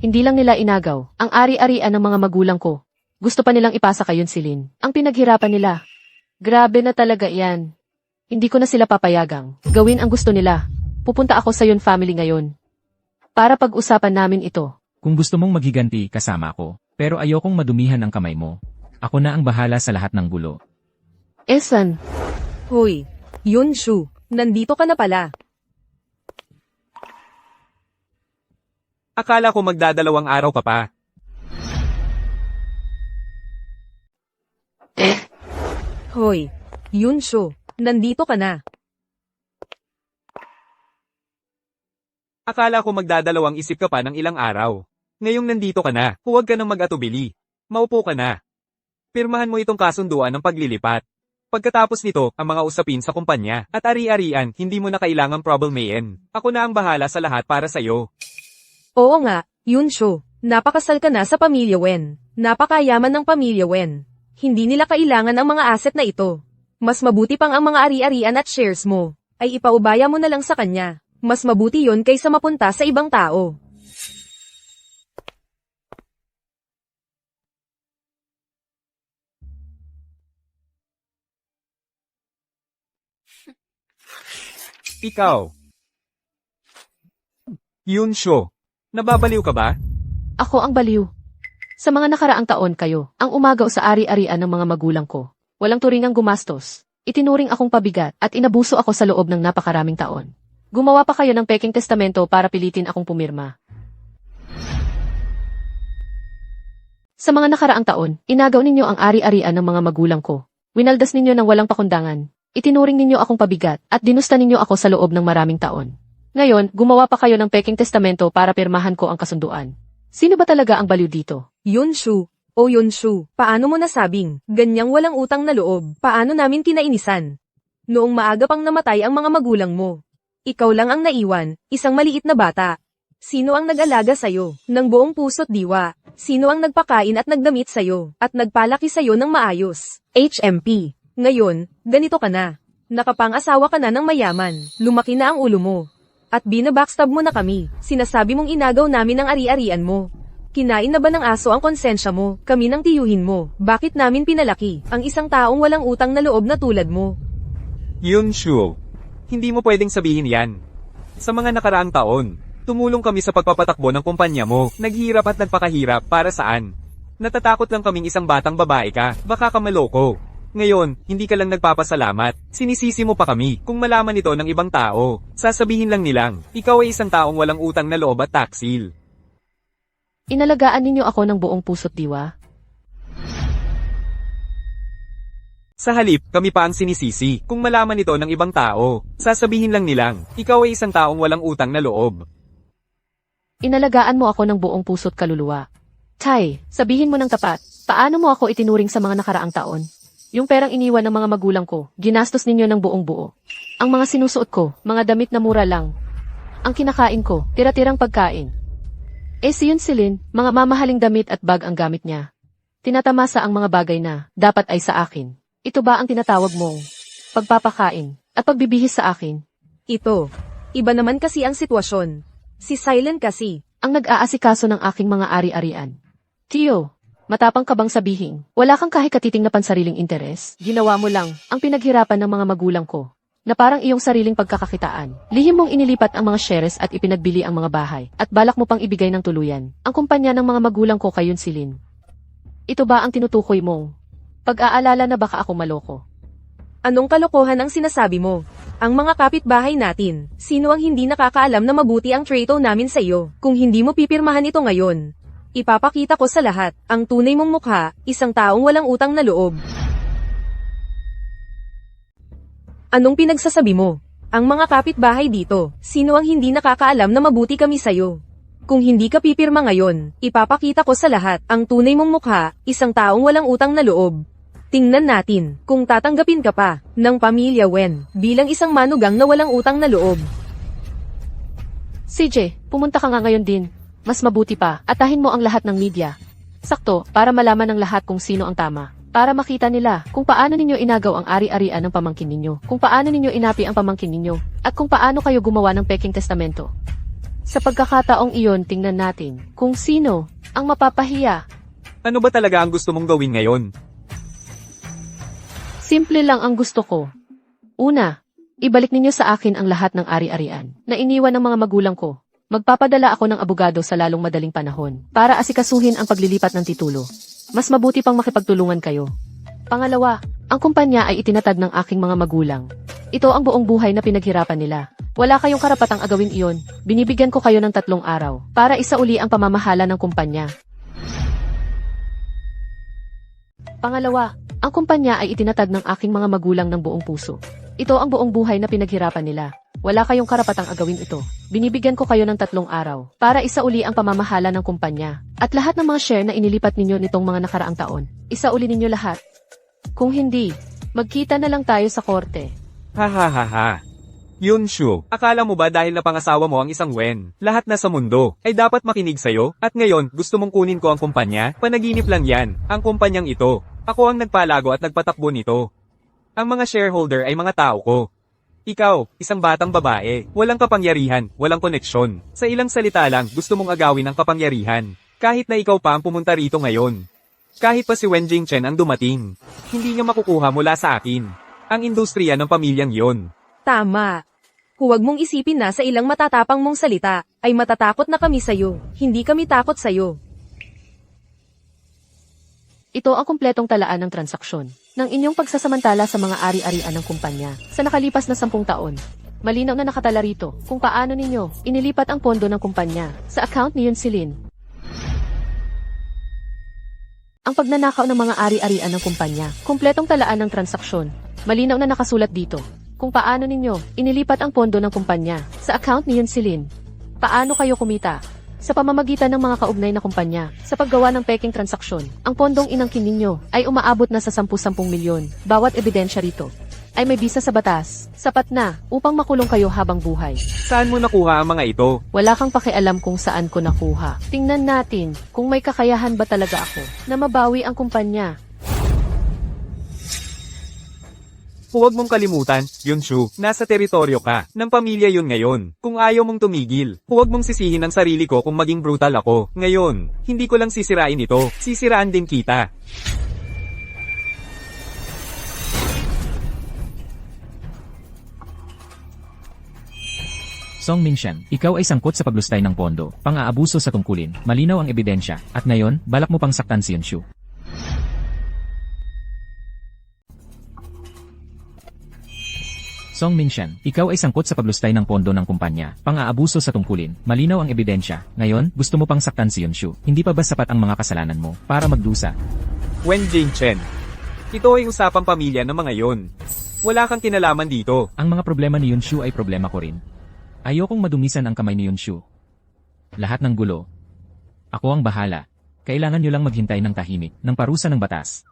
Hindi lang nila inagaw ang ari-arian ng mga magulang ko. Gusto pa nilang ipasa kay Yunsilin ang pinaghirapan nila. Grabe na talaga yan. Hindi ko na sila papayagang gawin ang gusto nila. Pupunta ako sa Yun family ngayon para pag-usapan namin ito. Kung gusto mong maghiganti, kasama ko. Pero ayokong madumihan ang kamay mo. Ako na ang bahala sa lahat ng gulo. Esan, Hoy, Yunshu, nandito ka na pala. Akala ko magdadalawang araw ka pa. Hoy, Yunshu, nandito ka na. Akala ko magdadalawang isip ka pa ng ilang araw. Ngayong nandito ka na, huwag ka nang mag-atubili. Maupo ka na. Pirmahan mo itong kasunduan ng paglilipat. Pagkatapos nito, ang mga usapin sa kumpanya at ari-arian, hindi mo na kailangang problemayin. Ako na ang bahala sa lahat para sa'yo. Oo nga, Yunshu, napakasal ka na sa pamilya Wen. Napakayaman ng pamilya Wen. Hindi nila kailangan ang mga asset na ito. Mas mabuti pang ang mga ari-arian at shares mo, ay ipaubaya mo na lang sa kanya. Mas mabuti yon kaysa mapunta sa ibang tao. Ikaw. Yunsho, nababaliw ka ba? ako ang baliw. Sa mga nakaraang taon kayo, ang umagaw sa ari-arian ng mga magulang ko. Walang turingang gumastos. Itinuring akong pabigat at inabuso ako sa loob ng napakaraming taon. Gumawa pa kayo ng peking testamento para pilitin akong pumirma. Sa mga nakaraang taon, inagaw ninyo ang ari-arian ng mga magulang ko. Winaldas ninyo ng walang pakundangan. Itinuring ninyo akong pabigat at dinusta ninyo ako sa loob ng maraming taon. Ngayon, gumawa pa kayo ng peking testamento para pirmahan ko ang kasunduan. Sino ba talaga ang baliw dito? Yunshu, o Yunshu, paano mo nasabing, ganyang walang utang na loob, paano namin kinainisan? Noong maaga pang namatay ang mga magulang mo. Ikaw lang ang naiwan, isang maliit na bata. Sino ang nag-alaga sa'yo, ng buong puso't diwa? Sino ang nagpakain at nagdamit sa'yo, at nagpalaki sa'yo ng maayos? HMP. Ngayon, ganito ka na. Nakapang-asawa ka na ng mayaman, lumaki na ang ulo mo. At binabackstab mo na kami, sinasabi mong inagaw namin ang ari-arian mo. Kinain na ba ng aso ang konsensya mo, kami nang tiyuhin mo, bakit namin pinalaki, ang isang taong walang utang na loob na tulad mo? Yunshu, hindi mo pwedeng sabihin yan. Sa mga nakaraang taon, tumulong kami sa pagpapatakbo ng kumpanya mo, naghirap at nagpakahirap, para saan? Natatakot lang kaming isang batang babae ka, baka ka maloko. Ngayon, hindi ka lang nagpapasalamat, sinisisi mo pa kami, kung malaman ito ng ibang tao, sasabihin lang nilang, ikaw ay isang taong walang utang na loob at taksil. Inalagaan ninyo ako ng buong puso't diwa. Sa halip, kami pa ang sinisisi, kung malaman ito ng ibang tao, sasabihin lang nilang, ikaw ay isang taong walang utang na loob. Inalagaan mo ako ng buong puso't kaluluwa. Tay, sabihin mo ng tapat, paano mo ako itinuring sa mga nakaraang taon? Yung perang iniwan ng mga magulang ko, ginastos ninyo ng buong buo. Ang mga sinusuot ko, mga damit na mura lang. Ang kinakain ko, tira-tirang pagkain. Si Yun Silin, mga mamahaling damit at bag ang gamit niya. Tinatamasa ang mga bagay na, dapat ay sa akin. Ito ba ang tinatawag mong pagpapakain at pagbibihis sa akin? Ito. Iba naman kasi ang sitwasyon. Si Silent kasi. Ang nag-aasikaso ng aking mga ari-arian. Tiyo, matapang ka bang sabihin, wala kang kahit katiting na pansariling interes? Ginawa mo lang ang pinaghirapan ng mga magulang ko, na parang iyong sariling pagkakakitaan. Lihim mong inilipat ang mga shares at ipinagbili ang mga bahay, at balak mo pang ibigay ng tuluyan ang kumpanya ng mga magulang ko kay Yun Silin. Ito ba ang tinutukoy mong pag-aalala na baka ako maloko? Anong kalokohan ang sinasabi mo? Ang mga kapitbahay natin, sino ang hindi nakakaalam na mabuti ang trato namin sa iyo? Kung hindi mo pipirmahan ito ngayon, ipapakita ko sa lahat, ang tunay mong mukha, isang taong walang utang na loob. Anong pinagsasabi mo? Ang mga kapitbahay dito, sino ang hindi nakakaalam na mabuti kami sa'yo? Kung hindi ka pipirma ngayon, ipapakita ko sa lahat, ang tunay mong mukha, isang taong walang utang na loob. Tingnan natin, kung tatanggapin ka pa, ng pamilya Wen, bilang isang manugang na walang utang na loob. CJ, pumunta ka nga ngayon din. Mas mabuti pa, atahin mo ang lahat ng media. Sakto, para malaman ng lahat kung sino ang tama. Para makita nila kung paano ninyo inagaw ang ari-arian ng pamangkin ninyo, kung paano ninyo inapi ang pamangkin ninyo, at kung paano kayo gumawa ng peking testamento. Sa pagkakataong iyon, tingnan natin kung sino ang mapapahiya. Ano ba talaga ang gusto mong gawin ngayon? Simple lang ang gusto ko. Una, ibalik ninyo sa akin ang lahat ng ari-arian na iniwan ng mga magulang ko. Magpapadala ako ng abogado sa lalong madaling panahon para asikasuhin ang paglilipat ng titulo. Mas mabuti pang makipagtulungan kayo. Pangalawa, ang kumpanya ay itinatag ng aking mga magulang. Ito ang buong buhay na pinaghirapan nila. Wala kayong karapatang agawin iyon. Binibigyan ko kayo ng 3 araw para isauli ang pamamahala ng kumpanya. Pangalawa, ang kumpanya ay itinatag ng aking mga magulang ng buong puso. Ito ang buong buhay na pinaghirapan nila. Wala kayong karapatang agawin ito. Binibigyan ko kayo ng 3 araw para isauli ang pamamahala ng kumpanya. At lahat ng mga share na inilipat ninyo nitong mga nakaraang taon, isauli ninyo lahat. Kung hindi, magkita na lang tayo sa korte. Ha ha ha ha. Yunshu, akala mo ba dahil napangasawa mo ang isang Wen, lahat na sa mundo, ay dapat makinig sa'yo? At ngayon, gusto mong kunin ko ang kumpanya? Panaginip lang yan, ang kumpanyang ito. Ako ang nagpalago at nagpatakbo nito. Ang mga shareholder ay mga tao ko. Ikaw, isang batang babae, walang kapangyarihan, walang koneksyon. Sa ilang salita lang, gusto mong agawin ang kapangyarihan. Kahit na ikaw pa ang pumunta rito ngayon. Kahit pa si Wen Jingchen ang dumating. Hindi niya makukuha mula sa akin. Ang industriya ng pamilyang yon. Tama. Huwag mong isipin na sa ilang matatapang mong salita, ay matatakot na kami sa'yo. Hindi kami takot sa'yo. Ito ang kumpletong talaan ng transaksyon ng inyong pagsasamantala sa mga ari-arian ng kumpanya sa nakalipas na 10 taon. Malinaw na nakatala rito kung paano ninyo inilipat ang pondo ng kumpanya sa account ni Yun Silin. Ang pagnanakaw ng mga ari-arian ng kumpanya, kumpletong talaan ng transaksyon. Malinaw na nakasulat dito kung paano ninyo inilipat ang pondo ng kumpanya sa account ni Yun Silin. Paano kayo kumita? Sa pamamagitan ng mga kaugnay na kumpanya, sa paggawa ng peking transaksyon, ang pondong inangkin ninyo ay umaabot na sa 10-10 milyon, bawat ebidensya rito. ay may bisa sa batas. Sapat na upang makulong kayo habang buhay. Saan mo nakuha ang mga ito? Wala kang pakialam kung saan ko nakuha. Tingnan natin kung may kakayahan ba talaga ako na mabawi ang kumpanya. Huwag mong kalimutan, Yunshu, nasa teritoryo ka, ng pamilya yun ngayon. Kung ayaw mong tumigil, huwag mong sisihin ang sarili ko kung maging brutal ako. Ngayon, hindi ko lang sisirain ito, sisiraan din kita. Song Mingshan, ikaw ay sangkot sa paglustay ng pondo, pang-aabuso sa tungkulin, malinaw ang ebidensya, at ngayon, balak mo pang saktan si Yunshu. Song Mingshan, ikaw ay sangkot sa paglustay ng pondo ng kumpanya, pang-aabuso sa tungkulin, malinaw ang ebidensya, ngayon, gusto mo pang saktan si Yunshu, hindi pa ba sapat ang mga kasalanan mo, para magdusa? Wen Jingchen. Ito ay usapang pamilya ng mga yon. Wala kang kinalaman dito. Ang mga problema ni Yunshu ay problema ko rin. Ayokong madumisan ang kamay ni Yunshu. Lahat ng gulo. Ako ang bahala. Kailangan nyo lang maghintay ng tahimik, ng parusa ng batas.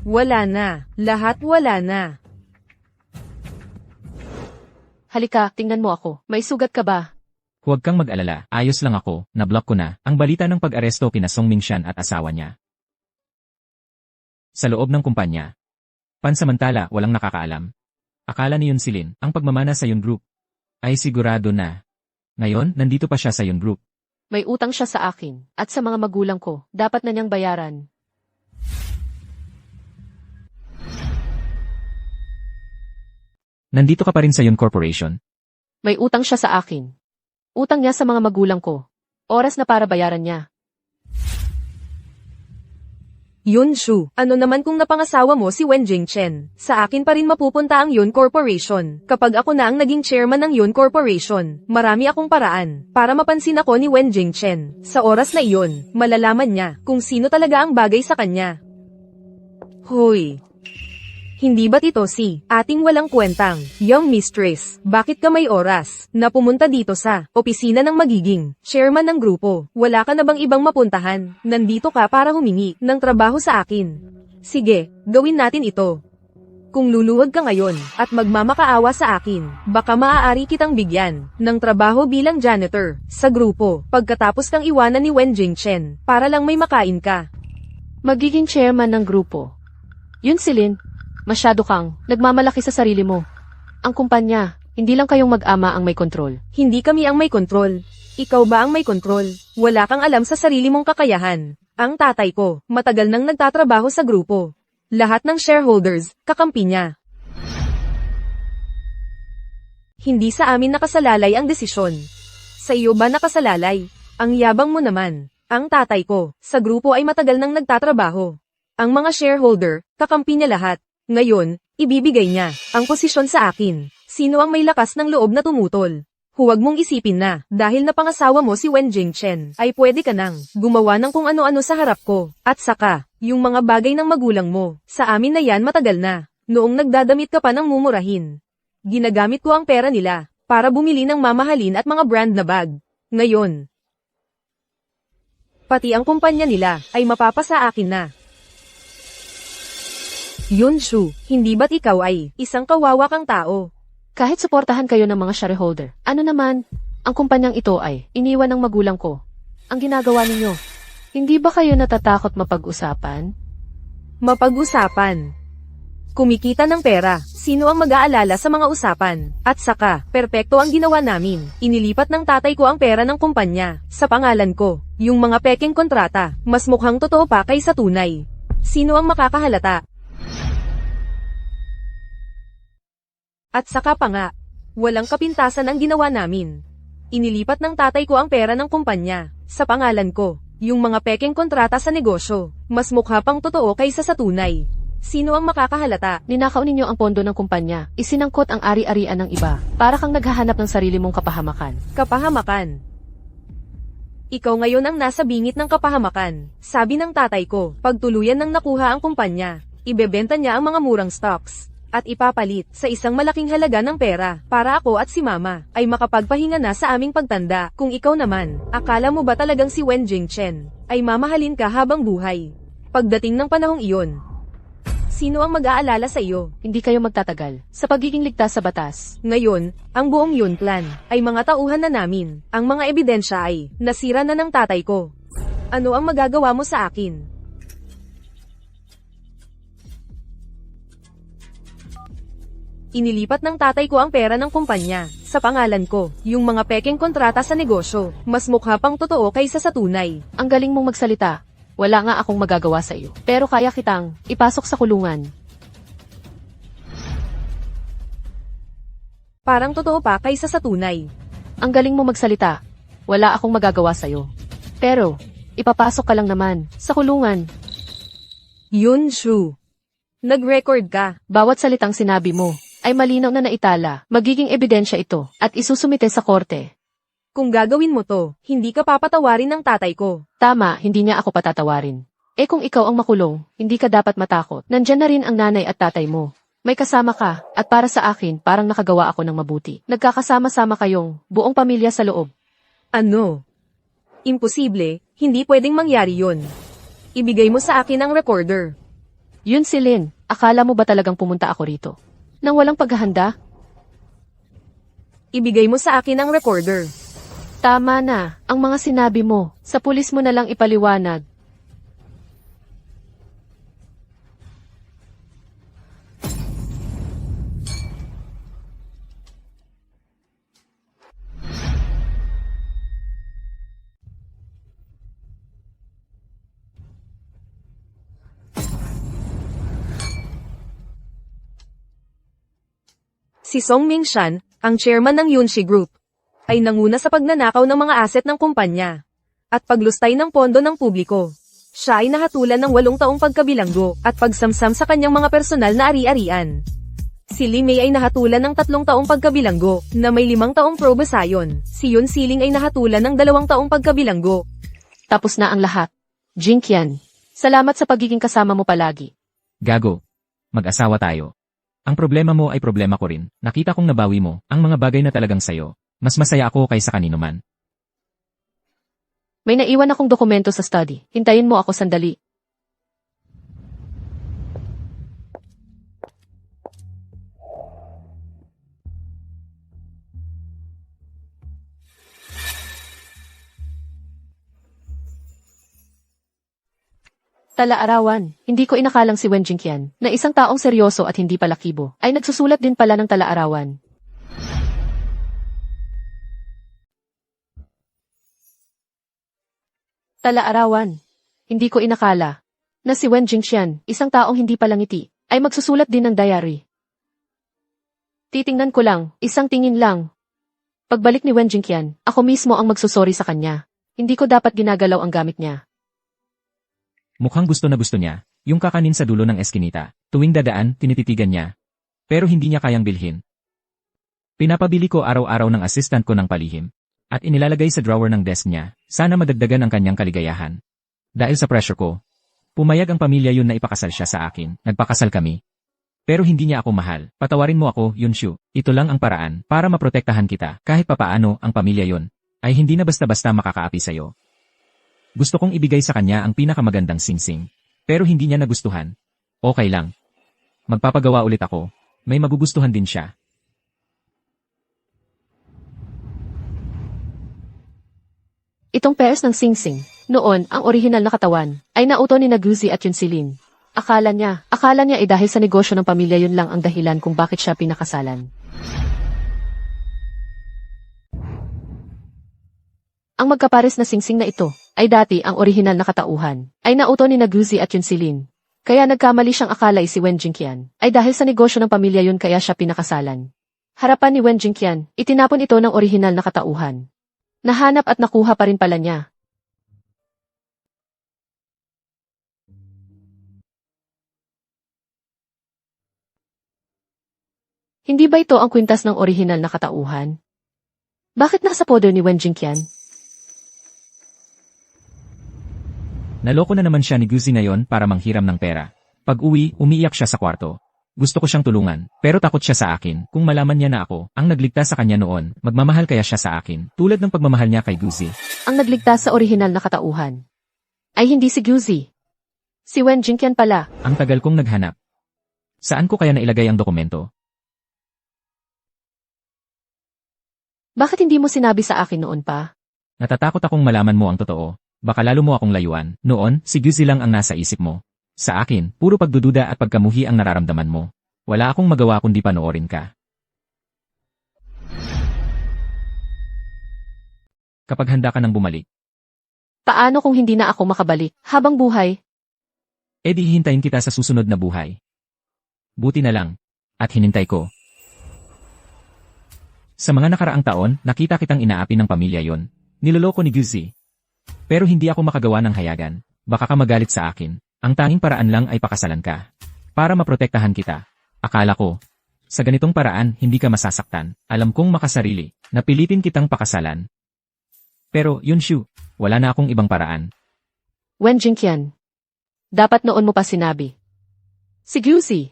Wala na. Lahat wala na. Halika, tingnan mo ako. May sugat ka ba? Huwag kang mag-alala, ayos lang ako, na-block ko na, ang balita ng pag-aresto kina Song Mingshan at asawa niya. Sa loob ng kumpanya. Pansamantala, walang nakakaalam. Akala ni Yun Silin, ang pagmamana sa Yun Group. Ay sigurado na. Ngayon, nandito pa siya sa Yun Group. May utang siya sa akin at sa mga magulang ko. Dapat na niyang bayaran. Nandito ka pa rin sa Yun Corporation. May utang siya sa akin. Utang niya sa mga magulang ko. Oras na para bayaran niya. Yunshu, ano naman kung napangasawa mo si Wen Jingchen? Sa akin pa rin mapupunta ang Yun Corporation. Kapag ako na ang naging chairman ng Yun Corporation, marami akong paraan para mapansin ako ni Wen Jingchen. Sa oras na iyon, malalaman niya kung sino talaga ang bagay sa kanya. Hoy! Hindi ba't ito si ating walang kwentang young mistress? Bakit ka may oras na pumunta dito sa opisina ng magiging chairman ng grupo? Wala ka na bang ibang mapuntahan? Nandito ka para humingi ng trabaho sa akin. Sige, gawin natin ito. Kung luluwag ka ngayon at magmamakaawa sa akin, baka maaari kitang bigyan ng trabaho bilang janitor sa grupo pagkatapos kang iwanan ni Wen Jingchen para lang may makain ka. Magiging chairman ng grupo. Yun Silin. Masyado kang nagmamalaki sa sarili mo. Ang kumpanya, hindi lang kayong mag-ama ang may kontrol. Hindi kami ang may kontrol. Ikaw ba ang may kontrol? Wala kang alam sa sarili mong kakayahan. Ang tatay ko, matagal nang nagtatrabaho sa grupo. Lahat ng shareholders, kakampi niya. Hindi sa amin nakasalalay ang desisyon. Sa iyo ba nakasalalay? Ang yabang mo naman. Ang tatay ko, sa grupo ay matagal nang nagtatrabaho. Ang mga shareholder, kakampi niya lahat. Ngayon, ibibigay niya ang posisyon sa akin. Sino ang may lakas ng loob na tumutol? Huwag mong isipin na, dahil napangasawa mo si Wen Jingchen, ay pwede ka nang gumawa ng kung ano-ano sa harap ko. At saka, yung mga bagay ng magulang mo, sa amin na yan matagal na. Noong nagdadamit ka pa ng mumurahin. Ginagamit ko ang pera nila, para bumili ng mamahalin at mga brand na bag. Ngayon, pati ang kumpanya nila, ay mapapasa akin na. Yunshu, hindi ba't ikaw ay isang kawawa kang tao? Kahit suportahan kayo ng mga shareholder, ano naman, ang kumpanyang ito ay iniwan ng magulang ko. Ang ginagawa ninyo, hindi ba kayo natatakot mapag-usapan? Mapag-usapan. Kumikita ng pera, sino ang mag-aalala sa mga usapan? At saka, perpekto ang ginawa namin. Inilipat ng tatay ko ang pera ng kumpanya, sa pangalan ko. Yung mga pekeng kontrata, mas mukhang totoo pa kaysa tunay. Sino ang makakahalata? At saka pa nga, walang kapintasan ang ginawa namin. Inilipat ng tatay ko ang pera ng kumpanya, sa pangalan ko. Yung mga pekeng kontrata sa negosyo, mas mukha pang totoo kaysa sa tunay. Sino ang makakahalata? Ninakaw ninyo ang pondo ng kumpanya, isinangkot ang ari-arian ng iba, para kang naghahanap ng sarili mong kapahamakan. Kapahamakan. Ikaw ngayon ang nasa bingit ng kapahamakan. Sabi ng tatay ko, pag tuluyan ng nakuha ang kumpanya, ibebenta niya ang mga murang stocks. At ipapalit sa isang malaking halaga ng pera, para ako at si mama, ay makapagpahinga na sa aming pagtanda. Kung ikaw naman, akala mo ba talagang si Wen Jingchen, ay mamahalin ka habang buhay? Pagdating ng panahong iyon, sino ang mag-aalala sa iyo? Hindi kayo magtatagal sa pagiging ligtas sa batas. Ngayon, ang buong Yun Plan ay mga tauhan na namin. Ang mga ebidensya ay nasira na ng tatay ko. Ano ang magagawa mo sa akin? Inilipat ng tatay ko ang pera ng kumpanya sa pangalan ko. Yung mga pekeng kontrata sa negosyo, mas mukha pang totoo kaysa sa tunay. Ang galing mong magsalita. Wala nga akong magagawa sa iyo. Pero kaya kitang ipasok sa kulungan. Parang totoo pa kaysa sa tunay. Ang galing mo magsalita. Wala akong magagawa sa iyo. Pero, ipapasok ka lang naman sa kulungan. Yun, Shu. Nag-record ka. Bawat salitang sinabi mo ay malinaw na naitala. Magiging ebidensya ito at isusumite sa korte. Kung gagawin mo to, hindi ka papatawarin ng tatay ko. Tama, hindi niya ako patatawarin. Eh kung ikaw ang makulong, hindi ka dapat matakot. Nandyan na rin ang nanay at tatay mo. May kasama ka, at para sa akin, parang nakagawa ako ng mabuti. Nagkakasama-sama kayong buong pamilya sa loob. Ano? Imposible, hindi pwedeng mangyari yun. Ibigay mo sa akin ang recorder. Yun si Lin, akala mo ba talagang pumunta ako rito? Nang walang paghahanda? Ibigay mo sa akin ang recorder. Tama na, ang mga sinabi mo, sa pulis mo na lang ipaliwanag. Si Song Mingshan, ang chairman ng Yunshi Group, ay nanguna sa pagnanakaw ng mga asset ng kumpanya at paglustay ng pondo ng publiko. Siya ay nahatulan ng 8 taong pagkabilanggo at pagsamsam sa kanyang mga personal na ari-arian. Si Li Mei ay nahatulan ng 3 taong pagkabilanggo na may 5 taong probasayon. Si Yun Siling ay nahatulan ng 2 taong pagkabilanggo. Tapos na ang lahat. Jinkian, salamat sa pagiging kasama mo palagi. Gago. Mag-asawa tayo. Ang problema mo ay problema ko rin. Nakita kong nabawi mo ang mga bagay na talagang sayo. Mas masaya ako kaysa kanino man. May naiwan akong dokumento sa study. Hintayin mo ako sandali. Tala-arawan, hindi ko inakalang si Wen Jingqian, na isang taong seryoso at hindi palakibo, ay nagsusulat din pala ng tala-arawan. Tala-arawan, hindi ko inakala, na si Wen Jingqian, isang taong hindi palangiti, ay magsusulat din ng diary. Titingnan ko lang, isang tingin lang. Pagbalik ni Wen Jingqian, ako mismo ang magsusori sa kanya. Hindi ko dapat ginagalaw ang gamit niya. Mukhang gusto na gusto niya, yung kakanin sa dulo ng eskinita. Tuwing dadaan, tinititigan niya. Pero hindi niya kayang bilhin. Pinapabili ko araw-araw ng assistant ko ng palihim. At inilalagay sa drawer ng desk niya, sana madagdagan ang kanyang kaligayahan. Dahil sa pressure ko, pumayag ang pamilya yun na ipakasal siya sa akin. Nagpakasal kami. Pero hindi niya ako mahal. Patawarin mo ako, Yunshu. Ito lang ang paraan para maprotektahan kita. Kahit papaano ang pamilya yun, ay hindi na basta-basta makakaapi sa'yo. Gusto kong ibigay sa kanya ang pinakamagandang singsing. Pero hindi niya nagustuhan. Okay lang. Magpapagawa ulit ako. May magugustuhan din siya. Itong pairs ng singsing, noon ang orihinal na katawan, ay nauto ni Naguzi at Yunsilin. Akala niya ay dahil sa negosyo ng pamilya yun lang ang dahilan kung bakit siya pinakasalan. Ang magkapares na singsing na ito, ay dati ang orihinal na katauhan, ay nauto ni Naguzi at Yunsilin. Kaya nagkamali siyang akala si Wen Jingqian, ay dahil sa negosyo ng pamilya yun kaya siya pinakasalan. Harapan ni Wen Jingqian, itinapon ito ng orihinal na katauhan. Nahanap at nakuha pa rin pala niya. Hindi ba ito ang kwintas ng orihinal na katauhan? Bakit nasa poder ni Wen Jingqian? Naloko na naman siya ni Guzi ngayon para manghiram ng pera. Pag-uwi, umiiyak siya sa kwarto. Gusto ko siyang tulungan, pero takot siya sa akin. Kung malaman niya na ako, ang nagligtas sa kanya noon, magmamahal kaya siya sa akin, tulad ng pagmamahal niya kay Guzi. Ang nagligtas sa orihinal na katauhan ay hindi si Guzi. Si Wen Jingqian pala. Ang tagal kong naghanap. Saan ko kaya nailagay ang dokumento? Bakit hindi mo sinabi sa akin noon pa? Natatakot akong malaman mo ang totoo. Baka lalo mo akong layuan. Noon, si Guzi lang ang nasa isip mo. Sa akin, puro pagdududa at pagkamuhi ang nararamdaman mo. Wala akong magawa kundi panoorin ka. Kapag handa ka nang bumalik, Paano kung hindi na ako makabalik habang buhay? edi hihintayin kita sa susunod na buhay. Buti na lang. At hinintay ko. Sa mga nakaraang taon, nakita kitang inaapi ng pamilya yon. Niloloko ni Guzi. Pero hindi ako makagawa ng hayagan. Baka ka magalit sa akin. Ang tanging paraan lang ay pakasalan ka. Para maprotektahan kita. Akala ko, sa ganitong paraan hindi ka masasaktan. Alam kong makasarili. Napilitin kitang pakasalan. Pero, Yunshu, wala na akong ibang paraan. Wen Jingqian. Dapat noon mo pa sinabi. Si Guzi.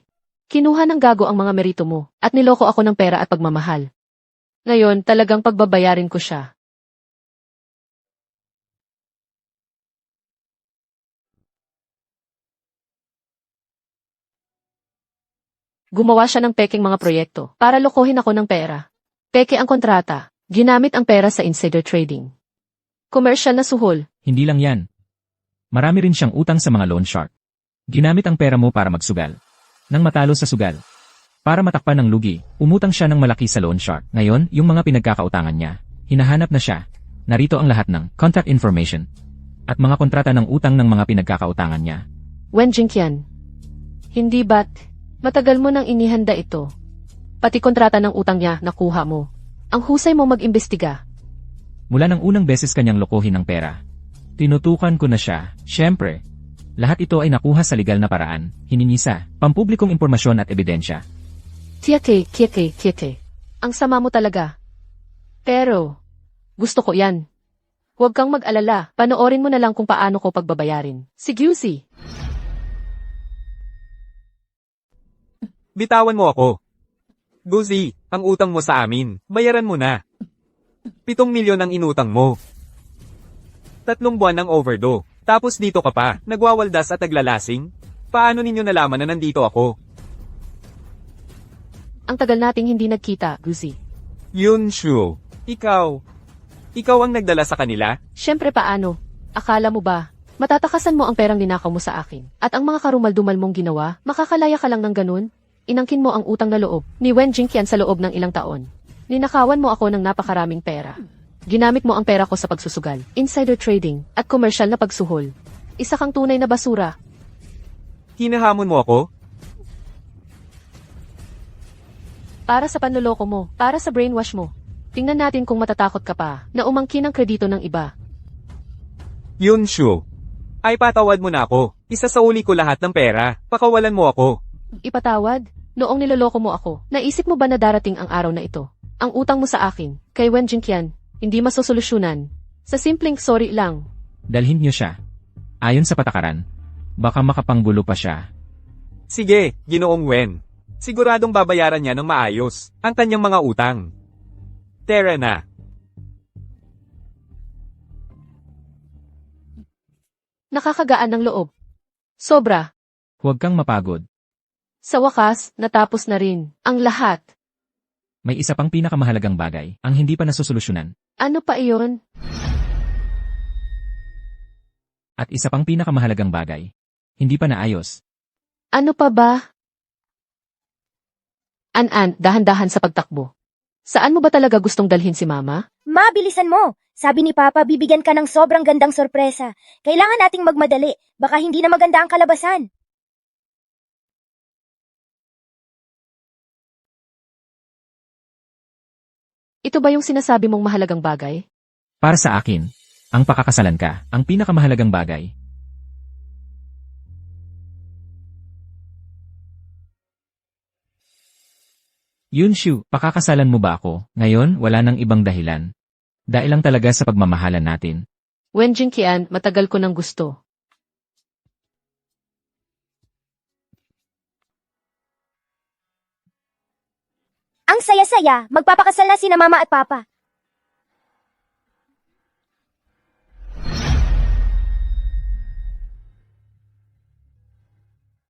Kinuha ng gago ang mga merito mo at niloko ako ng pera at pagmamahal. Ngayon talagang pagbabayarin ko siya. Gumawa siya ng peking mga proyekto para lokohin ako ng pera. Peke ang kontrata. Ginamit ang pera sa insider trading. Commercial na suhol. Hindi lang yan. Marami rin siyang utang sa mga loan shark. Ginamit ang pera mo para magsugal. Nang matalo sa sugal. Para matakpan ng lugi, umutang siya ng malaki sa loan shark. Ngayon, yung mga pinagkakautangan niya, hinahanap na siya. Narito ang lahat ng contact information at mga kontrata ng utang ng mga pinagkakautangan niya. Wen Jingqian. Hindi ba't matagal mo nang inihanda ito? Pati kontrata ng utang niya nakuha mo. Ang husay mo mag-imbestiga. Mula ng unang beses kanyang lokohin ng pera. Tinutukan ko na siya, syempre. Lahat ito ay nakuha sa legal na paraan, hininisa, pampublikong impormasyon at ebidensya. Kiyake. Ang sama mo talaga. Pero, gusto ko yan. Huwag kang mag-alala, panoorin mo na lang kung paano ko pagbabayarin. Si Guzi. Bitawan mo ako. Guzi, ang utang mo sa amin, bayaran mo na. 7 milyon ang inutang mo. 3 buwan ng overdo. Tapos dito ka pa, nagwawaldas at naglalasing? Paano ninyo nalaman na nandito ako? Ang tagal nating hindi nagkita, Guzi. Yunshu, ikaw ang nagdala sa kanila? Siyempre paano? Akala mo ba? Matatakasan mo ang perang ninakaw mo sa akin. At ang mga karumal-dumal mong ginawa, makakalaya ka lang ng ganun? Inangkin mo ang utang na loob ni Wen Jingqian sa loob ng ilang taon. Ninakawan mo ako ng napakaraming pera. Ginamit mo ang pera ko sa pagsusugal, insider trading, at komersyal na pagsuhol. Isa kang tunay na basura. Hinahamon mo ako? Para sa panloloko mo, para sa brainwash mo. Tingnan natin kung matatakot ka pa na umangkin ang kredito ng iba. Yunshu, ay patawad mo na ako. Isasauli ko lahat ng pera. Pakawalan mo ako. Ipatawad? Noong niloloko mo ako, naisip mo ba na darating ang araw na ito? Ang utang mo sa akin, kay Wen Jingqian, hindi masosolusyonan. Sa simpleng sorry lang. Dalhin niyo siya. Ayon sa patakaran. Baka makapanggulo pa siya. Sige, Ginoong Wen. Siguradong babayaran niya ng maayos ang kanyang mga utang. Tara na. Nakakagaan ng loob. Sobra. Huwag kang mapagod. Sa wakas, natapos na rin ang lahat. May isa pang pinakamahalagang bagay, ang hindi pa nasosolusyonan. Ano pa iyon? At isa pang pinakamahalagang bagay, hindi pa naayos. Ano pa ba? An-an, dahan-dahan sa pagtakbo. Saan mo ba talaga gustong dalhin si Mama? Ma, bilisan mo. Sabi ni Papa, bibigyan ka ng sobrang gandang sorpresa. Kailangan nating magmadali. Baka hindi na maganda ang kalabasan. Ito ba yung sinasabi mong mahalagang bagay? Para sa akin, ang pakakasalan ka, ang pinakamahalagang bagay. Yunshu, pakakasalan mo ba ako? Ngayon, wala nang ibang dahilan. Dahil lang talaga sa pagmamahalan natin. Wen Jingqian, matagal ko nang gusto. Ang saya-saya, magpapakasal na sina Mama at Papa.